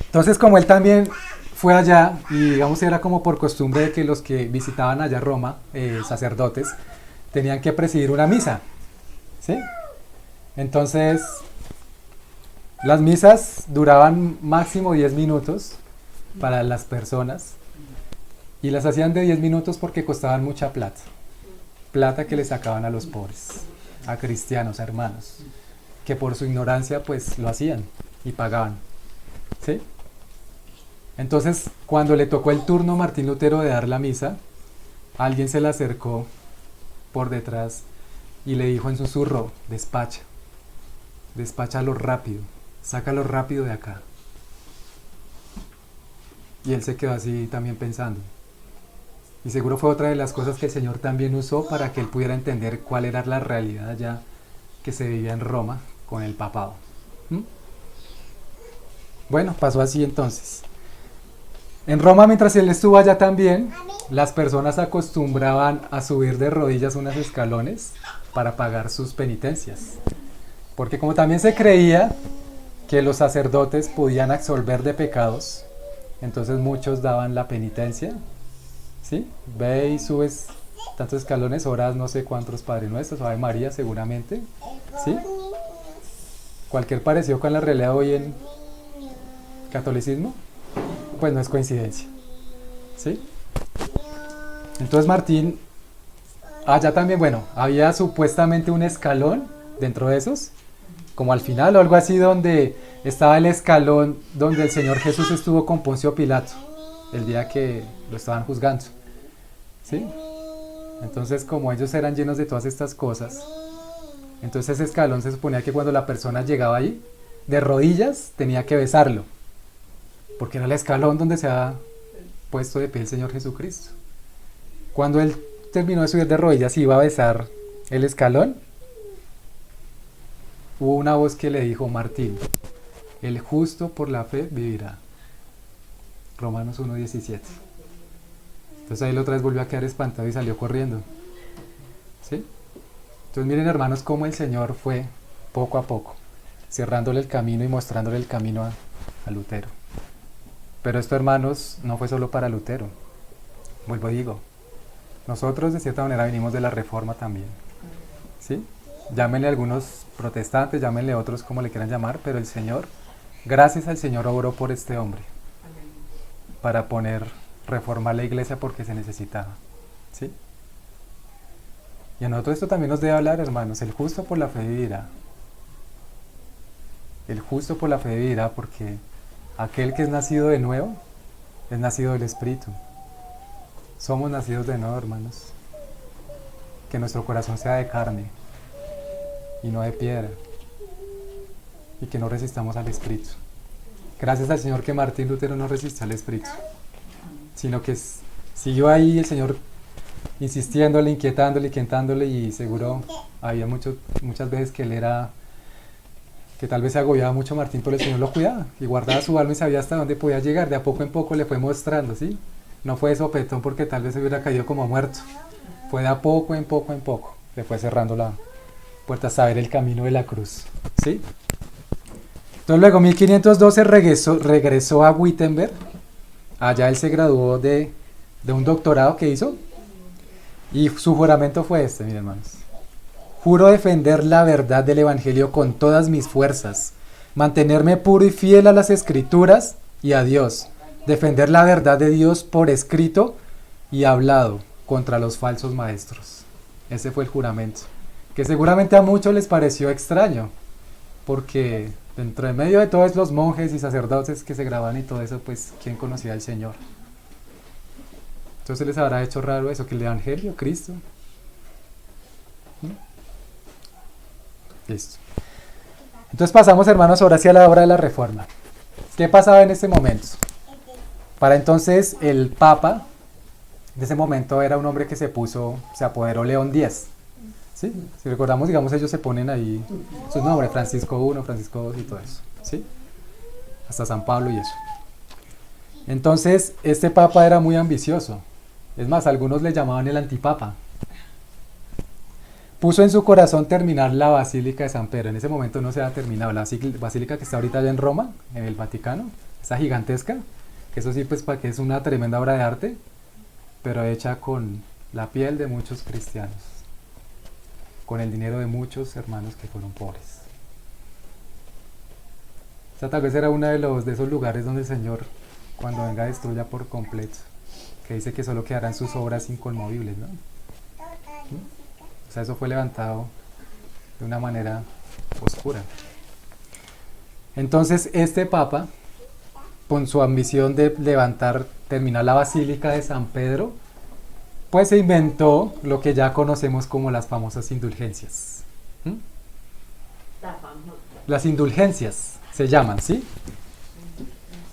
Entonces, como él también fue allá, y digamos era como por costumbre de que los que visitaban allá Roma, sacerdotes, tenían que presidir una misa. ¿Sí? Entonces, las misas duraban máximo 10 minutos para las personas, y las hacían de 10 minutos porque costaban mucha plata. Plata que le sacaban a los pobres, a cristianos, a hermanos, que por su ignorancia pues lo hacían y pagaban. ¿Sí? Entonces, cuando le tocó el turno a Martín Lutero de dar la misa, alguien se le acercó por detrás y le dijo en susurro, despáchalo rápido, sácalo rápido de acá. Y él se quedó así también pensando. Y seguro fue otra de las cosas que el Señor también usó para que él pudiera entender cuál era la realidad ya que se vivía en Roma con el papado. ¿Mm? Bueno, pasó así entonces. En Roma, mientras él estuvo allá también, las personas acostumbraban a subir de rodillas unos escalones para pagar sus penitencias. Porque como también se creía que los sacerdotes podían absolver de pecados, entonces muchos daban la penitencia. ¿Sí? Ve y subes tantos escalones, oras no sé cuántos Padres Nuestros, Ave María seguramente. ¿Sí? Cualquier parecido con la realidad hoy en catolicismo, pues no es coincidencia. ¿Sí? Entonces Martín, allá también, bueno, había supuestamente un escalón dentro de esos, como al final o algo así, donde estaba el escalón donde el Señor Jesús estuvo con Poncio Pilato, el día que lo estaban juzgando. ¿Sí? Entonces, como ellos eran llenos de todas estas cosas, entonces ese escalón se suponía que cuando la persona llegaba ahí, de rodillas, tenía que besarlo, porque era el escalón donde se ha puesto de pie el Señor Jesucristo. Cuando él terminó de subir de rodillas y iba a besar el escalón, hubo una voz que le dijo: Martín, el justo por la fe vivirá. Romanos 1:17. Entonces ahí la otra vez volvió a quedar espantado y salió corriendo. ¿Sí? Entonces miren, hermanos, cómo el Señor fue poco a poco cerrándole el camino y mostrándole el camino a Lutero. Pero esto, hermanos, no fue solo para Lutero. Vuelvo y digo, nosotros de cierta manera venimos de la Reforma también. ¿Sí? Llámenle algunos protestantes, llámenle otros como le quieran llamar, pero el Señor, gracias al Señor, obró por este hombre para reformar la iglesia porque se necesitaba. ¿Sí? Y a nosotros esto también nos debe hablar, hermanos. El justo por la fe vivirá. El justo por la fe vivirá, porque aquel que es nacido de nuevo es nacido del Espíritu. Somos nacidos de nuevo, hermanos. Que nuestro corazón sea de carne y no de piedra, y que no resistamos al Espíritu. Gracias al Señor que Martín Lutero no resistió al Espíritu, sino que siguió ahí el Señor insistiéndole, inquietándole, y seguro había muchas veces que él era, que tal vez se agobiaba mucho Martín, pero el Señor lo cuidaba y guardaba su alma y sabía hasta dónde podía llegar. De a poco en poco le fue mostrando, ¿sí? No fue de sopetón porque tal vez se hubiera caído como muerto. Fue de a poco en poco, le fue cerrando la puerta hasta ver el camino de la cruz, ¿sí? Entonces luego, en 1512 regresó a Wittenberg. Allá él se graduó de un doctorado que hizo, y su juramento fue este, miren, hermanos: juro defender la verdad del Evangelio con todas mis fuerzas, mantenerme puro y fiel a las Escrituras y a Dios, defender la verdad de Dios por escrito y hablado contra los falsos maestros. Ese fue el juramento, que seguramente a muchos les pareció extraño, porque dentro de medio de todos los monjes y sacerdotes que se grababan y todo eso, pues, ¿quién conocía al Señor? Entonces les habrá hecho raro eso, que el Evangelio, Cristo. Listo. Entonces pasamos, hermanos, ahora hacia la obra de la Reforma. ¿Qué pasaba en este momento? Para entonces el Papa En ese momento era un hombre que se apoderó León X. ¿Sí? Si recordamos, digamos, ellos se ponen ahí sus nombres, Francisco I, Francisco II y todo eso. ¿Sí? Hasta San Pablo y eso. Entonces, este papa era muy ambicioso. Es más, algunos le llamaban el antipapa. Puso en su corazón terminar la Basílica de San Pedro. En ese momento no se ha terminado. La basílica que está ahorita allá en Roma, en el Vaticano, esa gigantesca, que eso sí, pues, para que es una tremenda obra de arte, pero hecha con la piel de muchos cristianos, con el dinero de muchos hermanos que fueron pobres. O sea, tal vez era uno de esos lugares donde el Señor, cuando venga, destruya por completo, que dice que solo quedarán sus obras inconmovibles, ¿no? O sea, eso fue levantado de una manera oscura. Entonces, este papa, con su ambición de terminar la Basílica de San Pedro, pues se inventó lo que ya conocemos como las famosas indulgencias. Las indulgencias se llaman, ¿sí?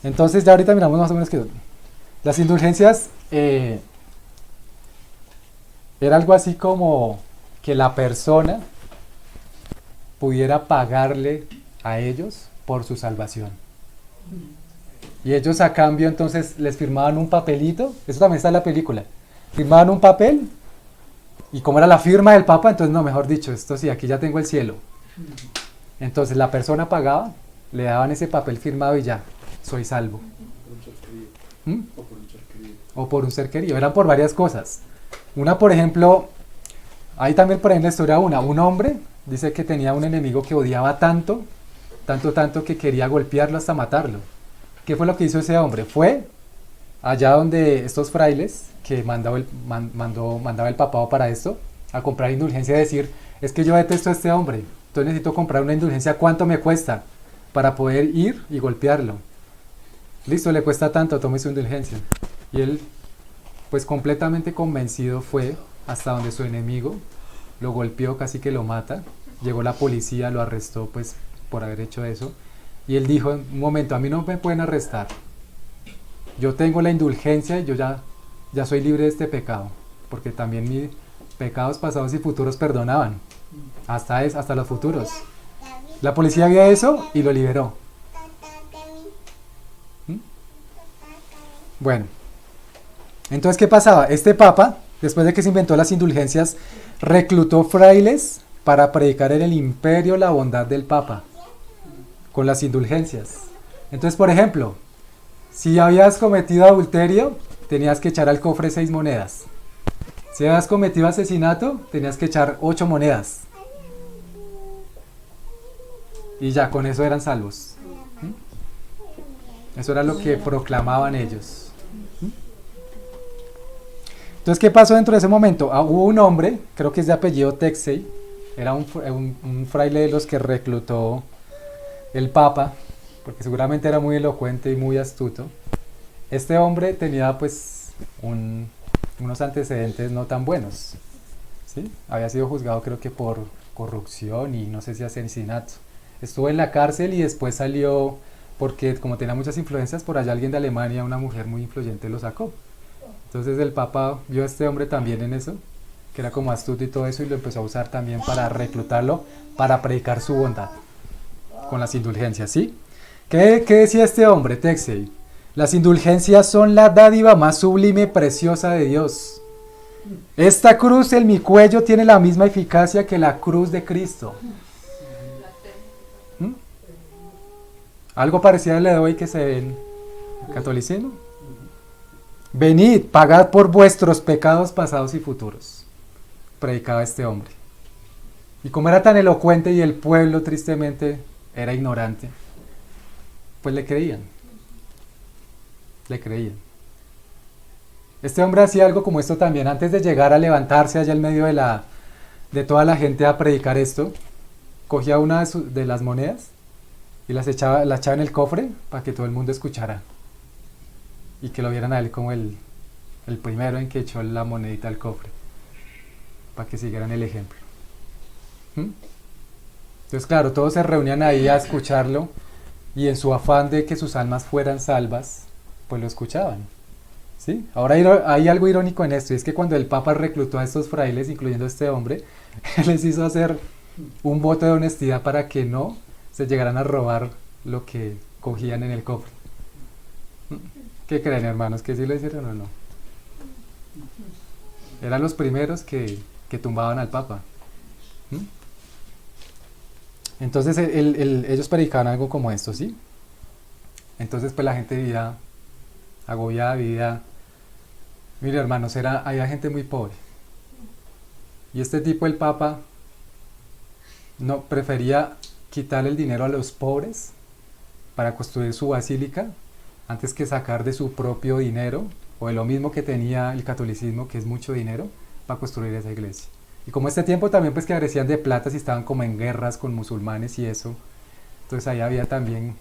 Entonces ya ahorita miramos más o menos que las indulgencias era algo así como que la persona pudiera pagarle a ellos por su salvación. Y ellos a cambio entonces les firmaban un papelito, eso también está en la película, firmaban un papel y como era la firma del Papa, entonces no, mejor dicho, esto sí, aquí ya tengo el cielo. Entonces la persona pagaba, le daban ese papel firmado y ya, soy salvo. ¿Mm? O por un ser querido, eran por varias cosas. Una, por ejemplo, ahí también por ahí en la historia un hombre dice que tenía un enemigo que odiaba tanto que quería golpearlo hasta matarlo. ¿Qué fue lo que hizo ese hombre? Fue allá donde estos frailes que mandaba el papado para esto, a comprar indulgencia y decir, es que yo detesto a este hombre, entonces necesito comprar una indulgencia, ¿cuánto me cuesta? Para poder ir y golpearlo. Listo, le cuesta tanto, tome su indulgencia. Y él, pues completamente convencido, fue hasta donde su enemigo, lo golpeó, casi que lo mata, llegó la policía, lo arrestó pues por haber hecho eso, y él dijo, un momento, a mí no me pueden arrestar, yo tengo la indulgencia y yo ya soy libre de este pecado, porque también mis pecados pasados y futuros perdonaban, hasta los futuros. La policía vio eso y lo liberó. ¿Mm? Bueno, entonces ¿qué pasaba? Este papa, después de que se inventó las indulgencias, reclutó frailes para predicar en el imperio la bondad del papa, con las indulgencias. Entonces, por ejemplo, si habías cometido adulterio, tenías que echar al cofre 6 monedas. Si habías cometido asesinato, tenías que echar 8 monedas. Y ya, con eso eran salvos. Eso era lo que proclamaban ellos. Entonces, ¿qué pasó dentro de ese momento? Hubo un hombre, creo que es de apellido Texei, era un fraile de los que reclutó el Papa, porque seguramente era muy elocuente y muy astuto. Este hombre tenía pues unos antecedentes no tan buenos, ¿sí? Había sido juzgado creo que por corrupción y no sé si asesinato. Estuvo en la cárcel y después salió porque como tenía muchas influencias por allá, alguien de Alemania, una mujer muy influyente, lo sacó. Entonces el Papa vio a este hombre también en eso, que era como astuto y todo eso, y lo empezó a usar también para reclutarlo, para predicar su bondad con las indulgencias, ¿sí? ¿Qué decía este hombre, Texei? Las indulgencias son la dádiva más sublime y preciosa de Dios. Esta cruz en mi cuello tiene la misma eficacia que la cruz de Cristo. ¿Mm? Algo parecido le doy que se ve en el catolicismo. Venid, pagad por vuestros pecados pasados y futuros, predicaba este hombre. Y como era tan elocuente y el pueblo tristemente era ignorante, pues le creían. Este hombre hacía algo como esto también. Antes de llegar a levantarse allá en medio de toda la gente a predicar esto, cogía una de las monedas y la echaba en el cofre para que todo el mundo escuchara y que lo vieran a él como el primero en que echó la monedita al cofre, para que siguieran el ejemplo. Entonces claro, todos se reunían ahí a escucharlo y en su afán de que sus almas fueran salvas, pues lo escuchaban. ¿Sí? Ahora hay algo irónico en esto, y es que cuando el Papa reclutó a estos frailes, incluyendo a este hombre, les hizo hacer un voto de honestidad para que no se llegaran a robar lo que cogían en el cofre. ¿Qué creen, hermanos? ¿Que sí lo hicieron o no? Eran los primeros que tumbaban al Papa. Entonces ellos predicaban algo como esto, ¿sí? Entonces pues la gente vivía agobiada, vivía... Mire, hermanos, había gente muy pobre. Y este tipo, el Papa, no prefería quitarle el dinero a los pobres para construir su basílica antes que sacar de su propio dinero, o de lo mismo que tenía el catolicismo, que es mucho dinero, para construir esa iglesia. Y como este tiempo también pues carecían de plata si estaban como en guerras con musulmanes y eso, entonces ahí había también,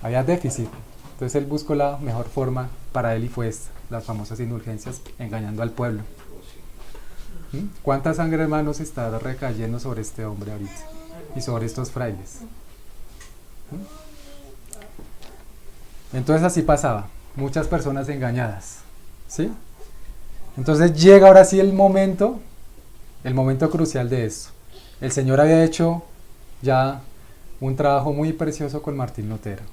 había déficit. Entonces él buscó la mejor forma para él y fue esta, las famosas indulgencias, engañando al pueblo. ¿Cuánta sangre, hermanos, está recayendo sobre este hombre ahorita? Y sobre estos frailes. Entonces así pasaba, muchas personas engañadas, ¿sí? Entonces llega ahora sí el momento crucial de esto. El Señor había hecho ya un trabajo muy precioso con Martín Lutero.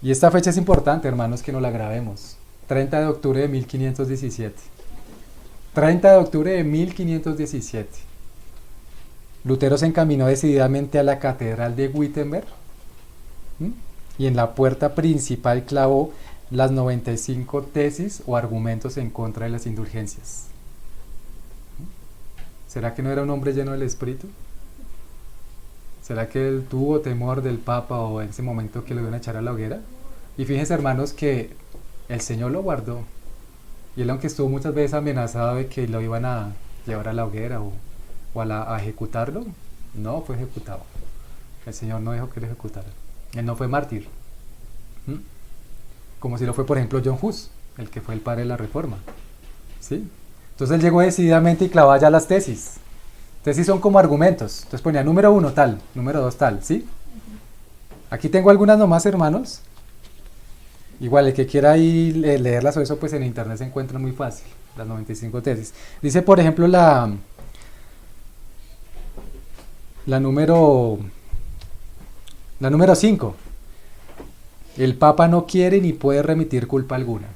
Y esta fecha es importante, hermanos, que nos la grabemos. 30 de octubre de 1517. 30 de octubre de 1517. Lutero se encaminó decididamente a la catedral de Wittenberg, y en la puerta principal clavó las 95 tesis o argumentos en contra de las indulgencias. ¿Será que no era un hombre lleno del Espíritu? ¿Será que él tuvo temor del Papa o en ese momento que lo iban a echar a la hoguera? Y fíjense, hermanos, que el Señor lo guardó. Y él, aunque estuvo muchas veces amenazado de que lo iban a llevar a la hoguera o a ejecutarlo, no fue ejecutado. El Señor no dejó que lo ejecutaran. Él no fue mártir. Como si lo fue, por ejemplo, John Hus, el que fue el padre de la Reforma. ¿Sí? Entonces él llegó decididamente y clavaba ya las tesis. Tesis son como argumentos. Entonces ponía número 1 tal, número 2 tal, ¿sí? Aquí tengo algunas nomás, hermanos. Igual, el que quiera ir leerlas o eso, pues en internet se encuentra muy fácil, las 95 tesis. Dice, por ejemplo, la número 5. El Papa no quiere ni puede remitir culpa alguna.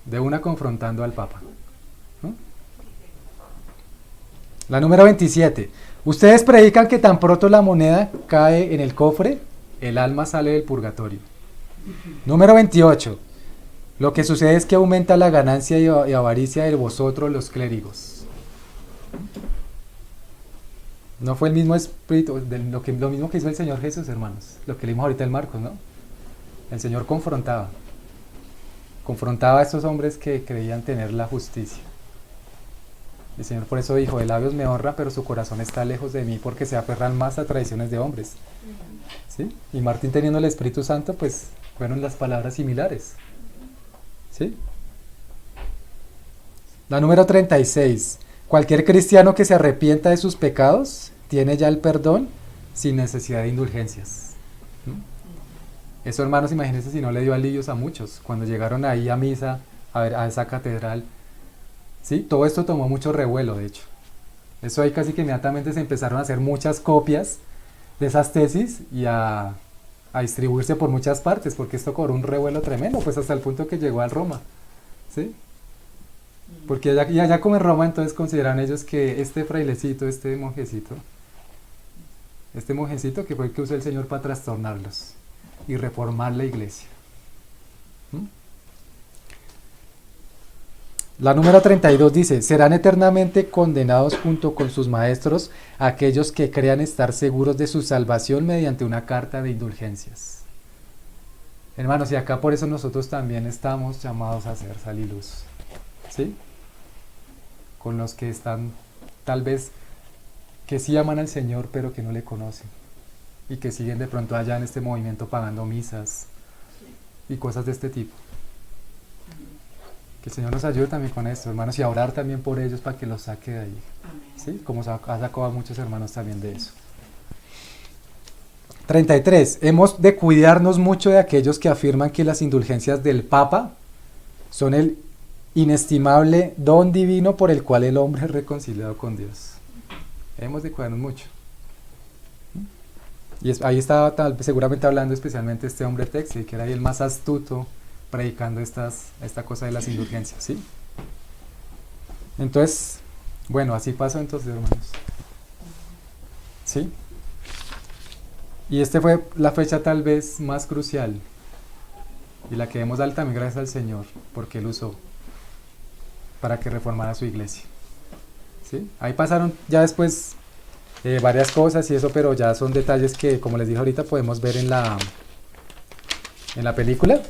De una confrontando al Papa. La número 27. Ustedes predican que tan pronto la moneda cae en el cofre, el alma sale del purgatorio. Número 28. Lo que sucede es que aumenta la ganancia y avaricia de vosotros los clérigos. No fue el mismo espíritu, lo mismo que hizo el Señor Jesús, hermanos. Lo que leímos ahorita en Marcos, ¿no? El Señor confrontaba a estos hombres que creían tener la justicia. El Señor por eso dijo, de labios me honra, pero su corazón está lejos de mí, porque se aferran más a tradiciones de hombres. ¿Sí? Y Martín, teniendo el Espíritu Santo, pues fueron las palabras similares. ¿Sí? La número 36. Cualquier cristiano que se arrepienta de sus pecados tiene ya el perdón sin necesidad de indulgencias. Eso, hermanos, imagínense si no le dio alivios a muchos cuando llegaron ahí a misa, a esa catedral. ¿Sí? Todo esto tomó mucho revuelo, de hecho. Eso ahí casi que inmediatamente se empezaron a hacer muchas copias de esas tesis y a distribuirse por muchas partes, porque esto cobró un revuelo tremendo, pues hasta el punto que llegó a Roma. ¿Sí? Porque allá como en Roma, entonces consideran ellos que este frailecito, este monjecito que fue el que usó el Señor para trastornarlos y reformar la iglesia. La número 32 dice, serán eternamente condenados junto con sus maestros aquellos que crean estar seguros de su salvación mediante una carta de indulgencias. Hermanos, y acá por eso nosotros también estamos llamados a ser sal y luz. ¿Sí? Con los que están, tal vez, que sí aman al Señor, pero que no le conocen. Y que siguen de pronto allá en este movimiento pagando misas y cosas de este tipo. Que el Señor nos ayude también con esto, hermanos, y a orar también por ellos para que los saque de ahí. ¿Sí? Como ha sacado a muchos hermanos también de eso. 33. Hemos de cuidarnos mucho de aquellos que afirman que las indulgencias del Papa son el inestimable don divino por el cual el hombre es reconciliado con Dios. Hemos de cuidarnos mucho. Y ahí estaba seguramente hablando especialmente este hombre Texi, que era ahí el más astuto predicando esta cosa de las indulgencias, ¿sí? Entonces, bueno, así pasó entonces, hermanos. ¿Sí? Y esta fue la fecha tal vez más crucial y la que debemos dar también gracias al Señor, porque Él usó para que reformara su iglesia. ¿Sí? Ahí pasaron ya después varias cosas y eso, pero ya son detalles que, como les dije ahorita, podemos ver en la película.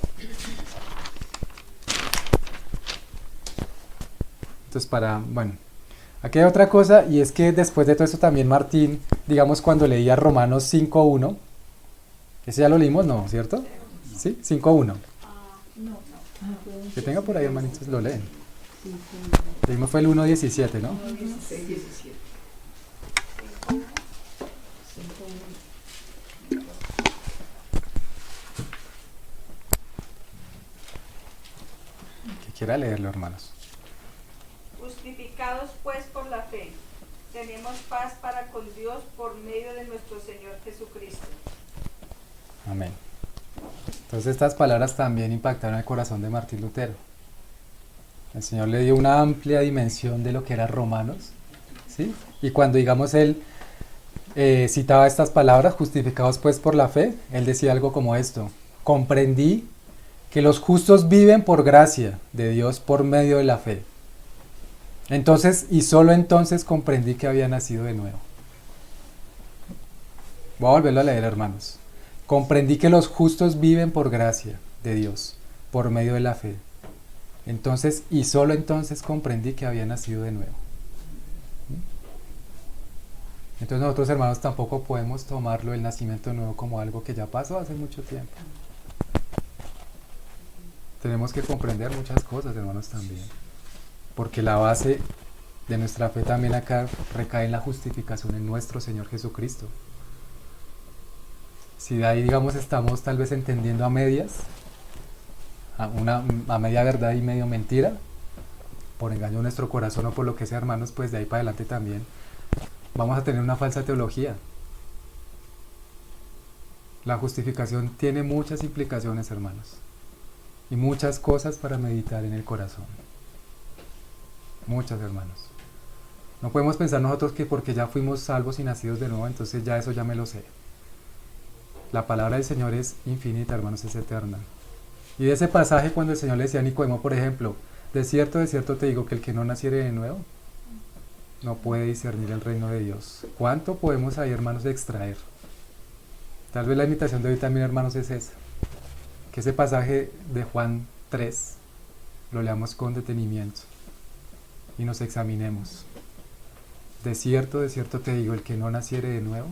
Entonces bueno, aquí hay otra cosa, y es que después de todo esto también Martín, digamos cuando leía Romanos 5.1, ese ya lo leímos, ¿no? ¿Cierto? ¿Sí? 5.1. No. Que tenga por ahí, hermanitos, lo leen. Leímos fue el 1.17, ¿no? 16, 17. Que quiera leerlo, hermanos. Justificados pues por la fe, tenemos paz para con Dios por medio de nuestro Señor Jesucristo. Amén. Entonces estas palabras también impactaron el corazón de Martín Lutero. El Señor le dio una amplia dimensión de lo que era Romanos, ¿sí? Y cuando, digamos, él citaba estas palabras, justificados pues por la fe, él decía algo como esto: comprendí que los justos viven por gracia de Dios por medio de la fe. Entonces, y solo entonces comprendí que había nacido de nuevo. Voy a volverlo a leer, hermanos. Comprendí que los justos viven por gracia de Dios por medio de la fe. Entonces, y solo entonces comprendí que había nacido de nuevo. Entonces nosotros, hermanos, tampoco podemos tomarlo, el nacimiento de nuevo, como algo que ya pasó hace mucho tiempo. Tenemos que comprender muchas cosas, hermanos, también. Porque la base de nuestra fe también acá recae en la justificación en nuestro Señor Jesucristo. Si de ahí, digamos, estamos tal vez entendiendo a medias, a media verdad y medio mentira, por engaño de nuestro corazón o por lo que sea, hermanos, pues de ahí para adelante también vamos a tener una falsa teología. La justificación tiene muchas implicaciones, hermanos, y muchas cosas para meditar en el corazón. Muchas, hermanos. No podemos pensar nosotros que porque ya fuimos salvos y nacidos de nuevo, entonces ya eso ya me lo sé. La palabra del Señor es infinita, hermanos, es eterna. Y de ese pasaje cuando el Señor le decía a Nicodemo, por ejemplo, de cierto te digo que el que no naciere de nuevo no puede discernir el reino de Dios. ¿Cuánto podemos ahí, hermanos, extraer? Tal vez la invitación de hoy también, hermanos, es esa. Que ese pasaje de Juan 3 lo leamos con detenimiento y nos examinemos. De cierto te digo, el que no naciere de nuevo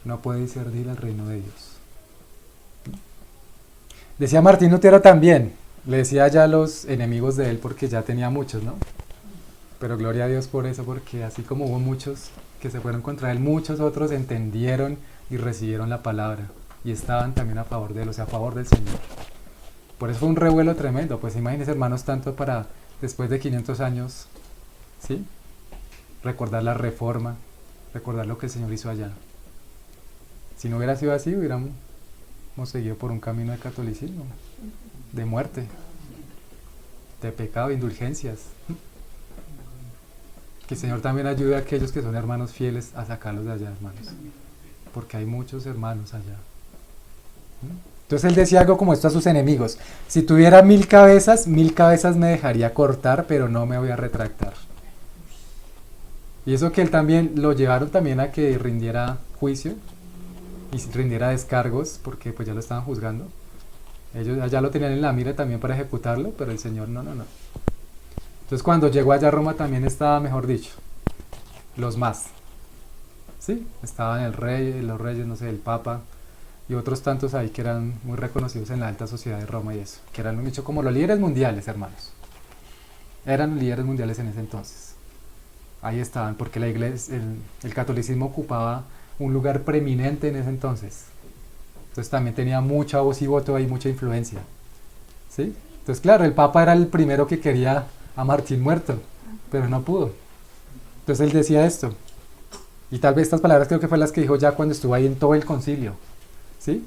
no puede discernir el reino de Dios. Decía Martín Lutero también, le decía ya a los enemigos de él, porque ya tenía muchos, ¿no? Pero gloria a Dios por eso, porque así como hubo muchos que se fueron contra él, muchos otros entendieron y recibieron la palabra y estaban también a favor de él, o sea, a favor del Señor. Por eso fue un revuelo tremendo. Pues imagínense, hermanos, tanto para después de 500 años, ¿sí? Recordar la reforma, recordar lo que el Señor hizo allá. Si no hubiera sido así, hubiéramos seguido por un camino de catolicismo, de muerte, de pecado, de indulgencias. Que el Señor también ayude a aquellos que son hermanos fieles a sacarlos de allá, hermanos, porque hay muchos hermanos allá. Entonces él decía algo como esto a sus enemigos: si tuviera 1000 cabezas me dejaría cortar, pero no me voy a retractar. Y eso que él también lo llevaron también a que rindiera juicio y rindiera descargos, porque pues ya lo estaban juzgando. Ellos ya lo tenían en la mira también para ejecutarlo, pero el Señor no. Entonces cuando llegó allá a Roma también estaba, mejor dicho, los más. Sí, estaban los reyes, no sé, el Papa y otros tantos ahí que eran muy reconocidos en la alta sociedad de Roma y eso, que eran dicho como los líderes mundiales, hermanos. Eran líderes mundiales en ese entonces. Ahí estaban, porque la iglesia, el catolicismo ocupaba un lugar preeminente en ese entonces. Entonces también tenía mucha voz y voto ahí, mucha influencia. ¿Sí? Entonces claro, el Papa era el primero que quería a Martín muerto, pero no pudo. Entonces él decía esto. Y tal vez estas palabras creo que fue las que dijo ya cuando estuvo ahí en todo el concilio. ¿Sí?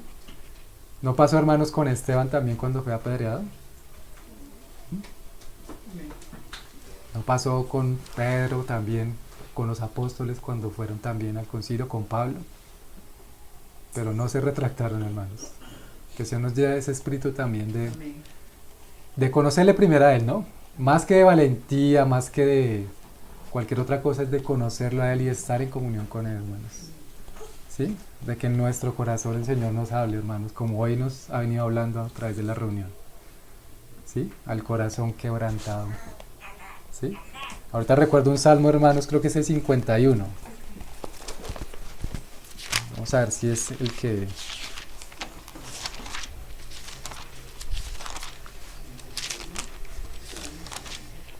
¿No pasó, hermanos, con Esteban también cuando fue apedreado? ¿No pasó con Pedro también, con los apóstoles cuando fueron también al concilio, con Pablo? Pero no se retractaron, hermanos. Que se nos lleve ese espíritu también de conocerle primero a Él, ¿no? Más que de valentía, más que de cualquier otra cosa, es de conocerlo a Él y estar en comunión con Él, hermanos. ¿Sí? De que en nuestro corazón el Señor nos hable, hermanos, como hoy nos ha venido hablando a través de la reunión. ¿Sí? Al corazón quebrantado. ¿Sí? Ahorita recuerdo un salmo, hermanos, creo que es el 51. Vamos a ver si es el que...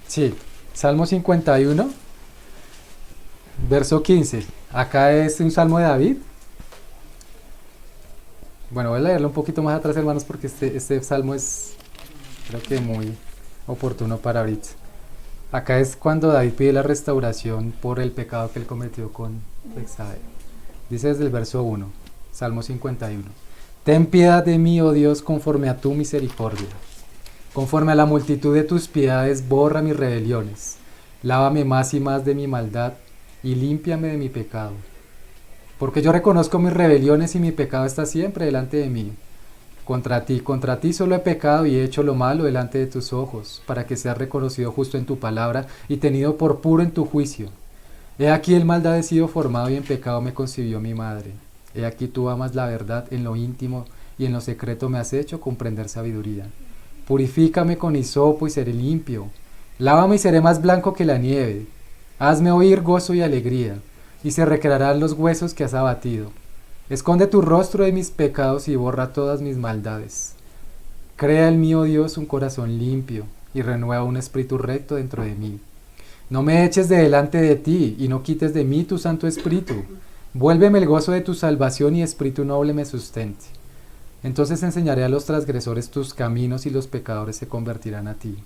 Sí, Salmo 51, verso 15. Acá es un salmo de David. Bueno, voy a leerlo un poquito más atrás, hermanos, porque este salmo es, creo que muy oportuno para ahorita. Acá es cuando David pide la restauración por el pecado que él cometió con Betsabé. Dice desde el verso 1, Salmo 51. Ten piedad de mí, oh Dios, conforme a tu misericordia. Conforme a la multitud de tus piedades, borra mis rebeliones. Lávame más y más de mi maldad y límpiame de mi pecado. Porque yo reconozco mis rebeliones y mi pecado está siempre delante de mí. Contra ti solo he pecado y he hecho lo malo delante de tus ojos, para que seas reconocido justo en tu palabra y tenido por puro en tu juicio. He aquí en maldad he sido formado y en pecado me concibió mi madre. He aquí tú amas la verdad en lo íntimo y en lo secreto me has hecho comprender sabiduría. Purifícame con hisopo y seré limpio. Lávame y seré más blanco que la nieve. Hazme oír gozo y alegría, y se recrearán los huesos que has abatido. Esconde tu rostro de mis pecados y borra todas mis maldades. Crea en mí, oh Dios, un corazón limpio, y renueva un espíritu recto dentro de mí. No me eches de delante de ti, y no quites de mí tu santo espíritu. Vuélveme el gozo de tu salvación, y espíritu noble me sustente. Entonces enseñaré a los transgresores tus caminos, y los pecadores se convertirán a ti.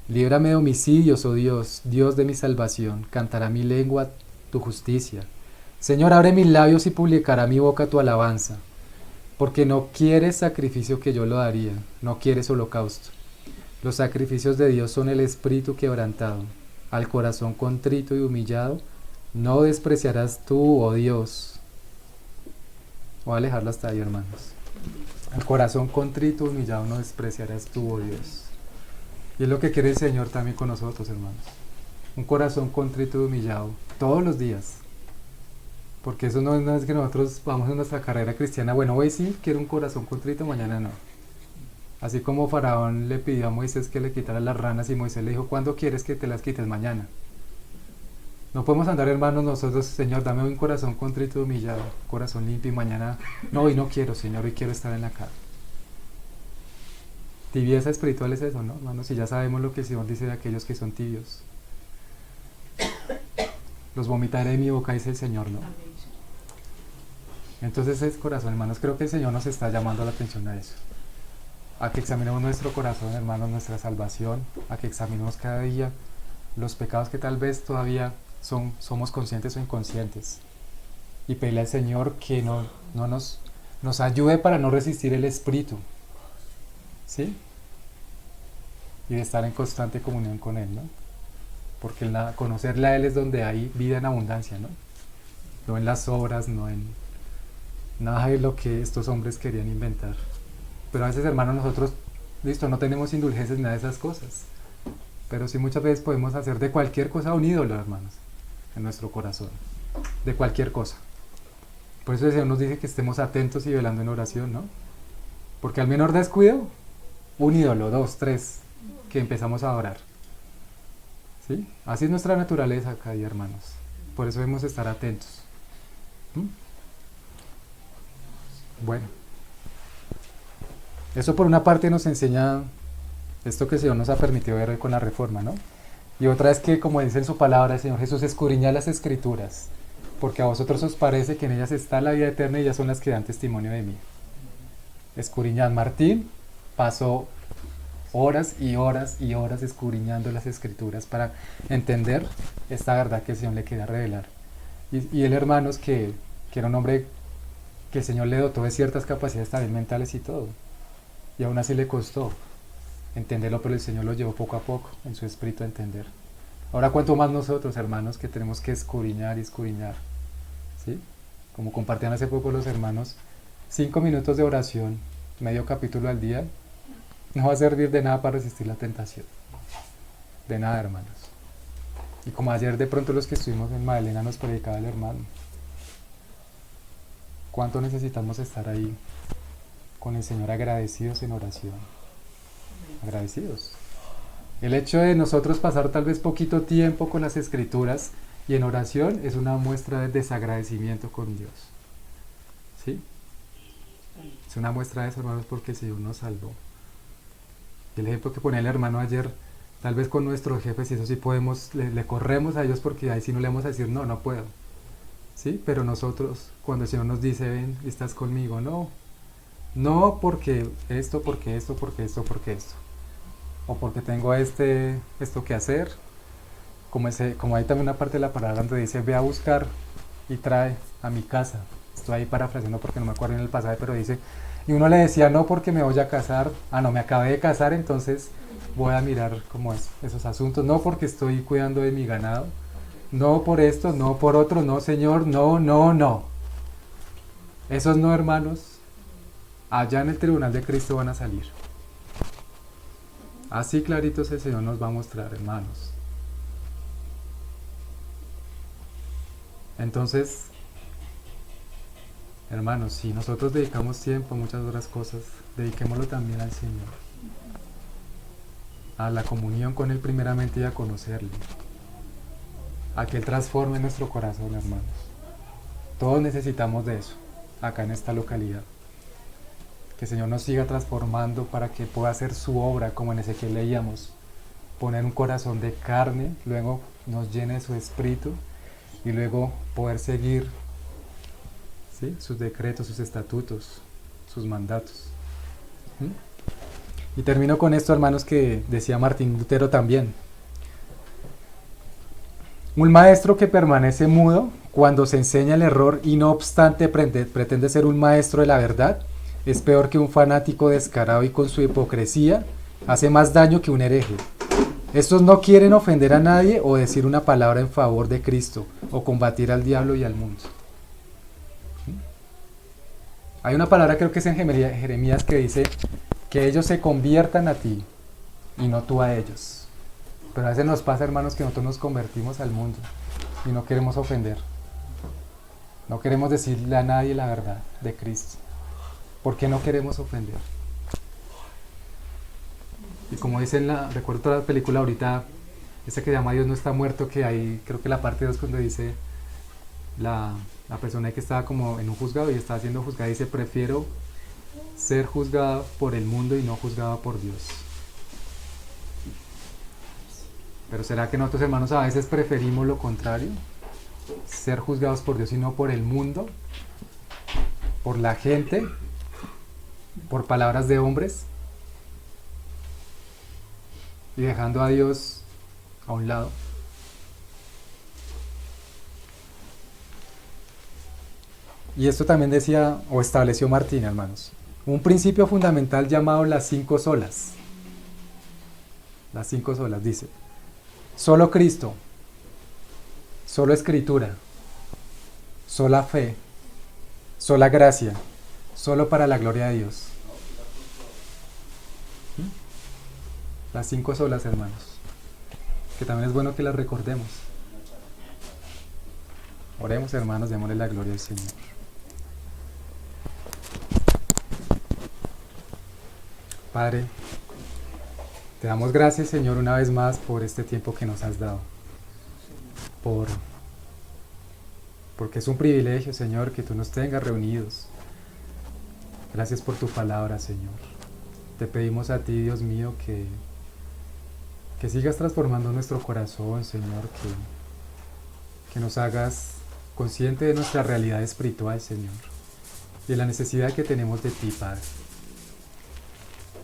Líbrame de homicidios, oh Dios, Dios de mi salvación. Cantará mi lengua tu justicia. Señor, abre mis labios y publicará mi boca tu alabanza. Porque no quieres sacrificio que yo lo daría, no quieres holocausto. Los sacrificios de Dios son el espíritu quebrantado. Al corazón contrito y humillado, no despreciarás tú, oh Dios. Voy a alejarlo hasta ahí, hermanos. Al corazón contrito y humillado no despreciarás tú, oh Dios. Y es lo que quiere el Señor también con nosotros, hermanos. Un corazón contrito y humillado, todos los días. Porque eso no es que nosotros vamos en nuestra carrera cristiana, bueno, hoy sí quiero un corazón contrito, mañana no. Así como Faraón le pidió a Moisés que le quitara las ranas y Moisés le dijo, ¿cuándo quieres que te las quites? Mañana. No podemos andar, hermanos, nosotros, Señor, dame un corazón contrito y humillado, corazón limpio y mañana, no, hoy no quiero, Señor, hoy quiero estar en la casa. Tibieza espiritual es eso, ¿no, hermanos? Y ya sabemos lo que el Señor dice de aquellos que son tibios. Los vomitaré de mi boca, dice el Señor, ¿no? Entonces es corazón, hermanos, creo que el Señor nos está llamando la atención a eso. A que examinemos nuestro corazón, hermanos, nuestra salvación, a que examinemos cada día los pecados que tal vez todavía somos conscientes o inconscientes. Y pedirle al Señor que nos ayude para no resistir el espíritu. ¿Sí? Y de estar en constante comunión con Él, ¿no? Porque conocerle a Él es donde hay vida en abundancia, ¿no? No en las obras, no en nada de lo que estos hombres querían inventar. Pero a veces, hermanos, nosotros, listo, no tenemos indulgencias ni nada de esas cosas. Pero sí muchas veces podemos hacer de cualquier cosa un ídolo, hermanos, en nuestro corazón. De cualquier cosa. Por eso el Señor nos dice que estemos atentos y velando en oración, ¿no? Porque al menor descuido, un ídolo, 2, 3, que empezamos a adorar. ¿Sí? Así es nuestra naturaleza acá, hermanos. Por eso debemos estar atentos. Bueno. Eso por una parte nos enseña esto que el Señor nos ha permitido ver con la reforma, ¿no? Y otra es que, como dice en su palabra, el Señor Jesús escudriña las Escrituras, porque a vosotros os parece que en ellas está la vida eterna y ellas son las que dan testimonio de mí. escudriñar. Martín pasó horas y horas y horas escudriñando las escrituras para entender esta verdad que el Señor le quería revelar. Y él, hermanos, que era un hombre que el Señor le dotó de ciertas capacidades también mentales y todo. Y aún así le costó entenderlo, pero el Señor lo llevó poco a poco en su espíritu a entender. Ahora, cuanto más nosotros, hermanos, que tenemos que escudriñar y escudriñar, ¿sí? Como compartían hace poco los hermanos, 5 minutos de oración, medio capítulo al día, no va a servir de nada para resistir la tentación. De nada, hermanos. Y como ayer de pronto los que estuvimos en Magdalena nos predicaba el hermano, ¿cuánto necesitamos estar ahí con el Señor agradecidos en oración? Agradecidos. El hecho de nosotros pasar tal vez poquito tiempo con las escrituras y en oración es una muestra de desagradecimiento con Dios. ¿Sí? Es una muestra de eso, hermanos, porque el Señor nos salvó. El ejemplo que ponía el hermano ayer, tal vez con nuestros jefes, y eso sí podemos, le corremos a ellos porque ahí sí no le vamos a decir, no puedo. ¿Sí? Pero nosotros, cuando el Señor nos dice, ven, estás conmigo, no porque esto, porque esto, porque esto, porque esto. O porque tengo esto que hacer. Como hay también una parte de la palabra donde dice, ve a buscar y trae a mi casa. Estoy ahí parafraseando porque no me acuerdo en el pasaje, pero dice, y uno le decía, no porque me voy a casar, no, me acabé de casar, entonces voy a mirar cómo es esos asuntos, no porque estoy cuidando de mi ganado, no por esto, no por otro, no Señor, no. Esos no, hermanos, allá en el tribunal de Cristo van a salir. Así claritos el Señor nos va a mostrar, hermanos. Entonces, hermanos, si nosotros dedicamos tiempo a muchas otras cosas, dediquémoslo también al Señor. A la comunión con Él primeramente y a conocerle. A que Él transforme nuestro corazón, hermanos. Todos necesitamos de eso, acá en esta localidad. Que el Señor nos siga transformando para que pueda hacer su obra, como en Ezequiel leíamos. Poner un corazón de carne, luego nos llene de su espíritu y luego poder seguir, ¿sí?, sus decretos, sus estatutos, sus mandatos. Y termino con esto, hermanos, que decía Martín Lutero también. Un maestro que permanece mudo cuando se enseña el error y no obstante pretende ser un maestro de la verdad, es peor que un fanático descarado y con su hipocresía hace más daño que un hereje. Estos no quieren ofender a nadie o decir una palabra en favor de Cristo o combatir al diablo y al mundo. Hay una palabra, creo que es en Jeremías, que dice que ellos se conviertan a ti y no tú a ellos. Pero a veces nos pasa, hermanos, que nosotros nos convertimos al mundo y no queremos ofender. No queremos decirle a nadie la verdad de Cristo. ¿Por qué no queremos ofender? Y como dicen, recuerdo toda la película ahorita, esa que se llama Dios no está muerto, que hay, creo que la parte 2 cuando dice la persona que estaba como en un juzgado y estaba siendo juzgada, dice, prefiero ser juzgado por el mundo y no juzgado por Dios. Pero ¿será que nosotros, hermanos, a veces preferimos lo contrario? Ser juzgados por Dios y no por el mundo, por la gente, por palabras de hombres, y dejando a Dios a un lado. Y esto también decía o estableció Martín, hermanos, un principio fundamental llamado las 5 solas. Las 5 solas, dice: solo Cristo, solo Escritura, sola fe, sola gracia, solo para la gloria de Dios. Las 5 solas, hermanos, que también es bueno que las recordemos. Oremos, hermanos, démosle la gloria al Señor. Padre, te damos gracias, Señor, una vez más por este tiempo que nos has dado. Porque es un privilegio, Señor, que tú nos tengas reunidos. Gracias por tu palabra, Señor. Te pedimos a ti, Dios mío, que sigas transformando nuestro corazón, Señor, que nos hagas consciente de nuestra realidad espiritual, Señor, y de la necesidad que tenemos de ti, Padre.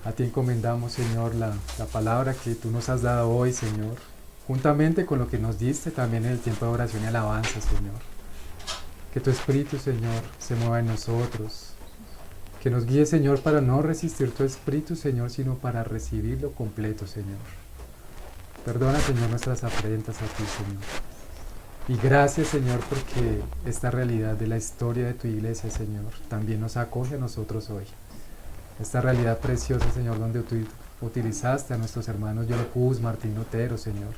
A ti encomendamos, Señor, la palabra que tú nos has dado hoy, Señor, juntamente con lo que nos diste también en el tiempo de oración y alabanza, Señor. Que tu Espíritu, Señor, se mueva en nosotros. Que nos guíe, Señor, para no resistir tu Espíritu, Señor, sino para recibirlo completo, Señor. Perdona, Señor, nuestras afrentas a ti, Señor. Y gracias, Señor, porque esta realidad de la historia de tu iglesia, Señor, también nos acoge a nosotros hoy. Esta realidad preciosa, Señor, donde tú utilizaste a nuestros hermanos Yolocuz, Martín Lutero, Señor,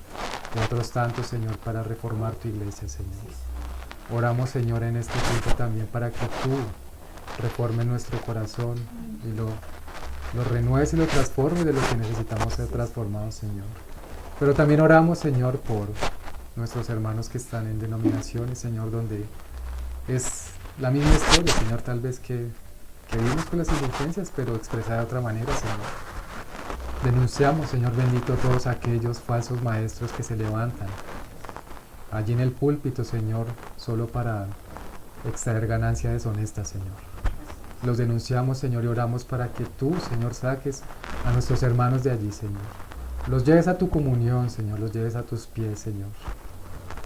y otros tantos, Señor, para reformar tu iglesia, Señor. Oramos, Señor, en este tiempo también para que tú reformes nuestro corazón y lo renueves y lo transformes de lo que necesitamos ser transformados, Señor. Pero también oramos, Señor, por nuestros hermanos que están en denominaciones, Señor, donde es la misma historia, Señor, tal vez que vivimos con las indulgencias, pero expresada de otra manera, Señor. Denunciamos, Señor bendito, todos aquellos falsos maestros que se levantan allí en el púlpito, Señor, solo para extraer ganancia deshonesta, Señor. Los denunciamos, Señor, y oramos para que tú, Señor, saques a nuestros hermanos de allí, Señor. Los lleves a tu comunión, Señor, los lleves a tus pies, Señor,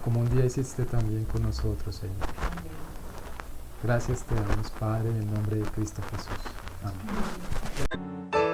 como un día hiciste también con nosotros, Señor. Gracias te damos, Padre, en el nombre de Cristo Jesús. Amén.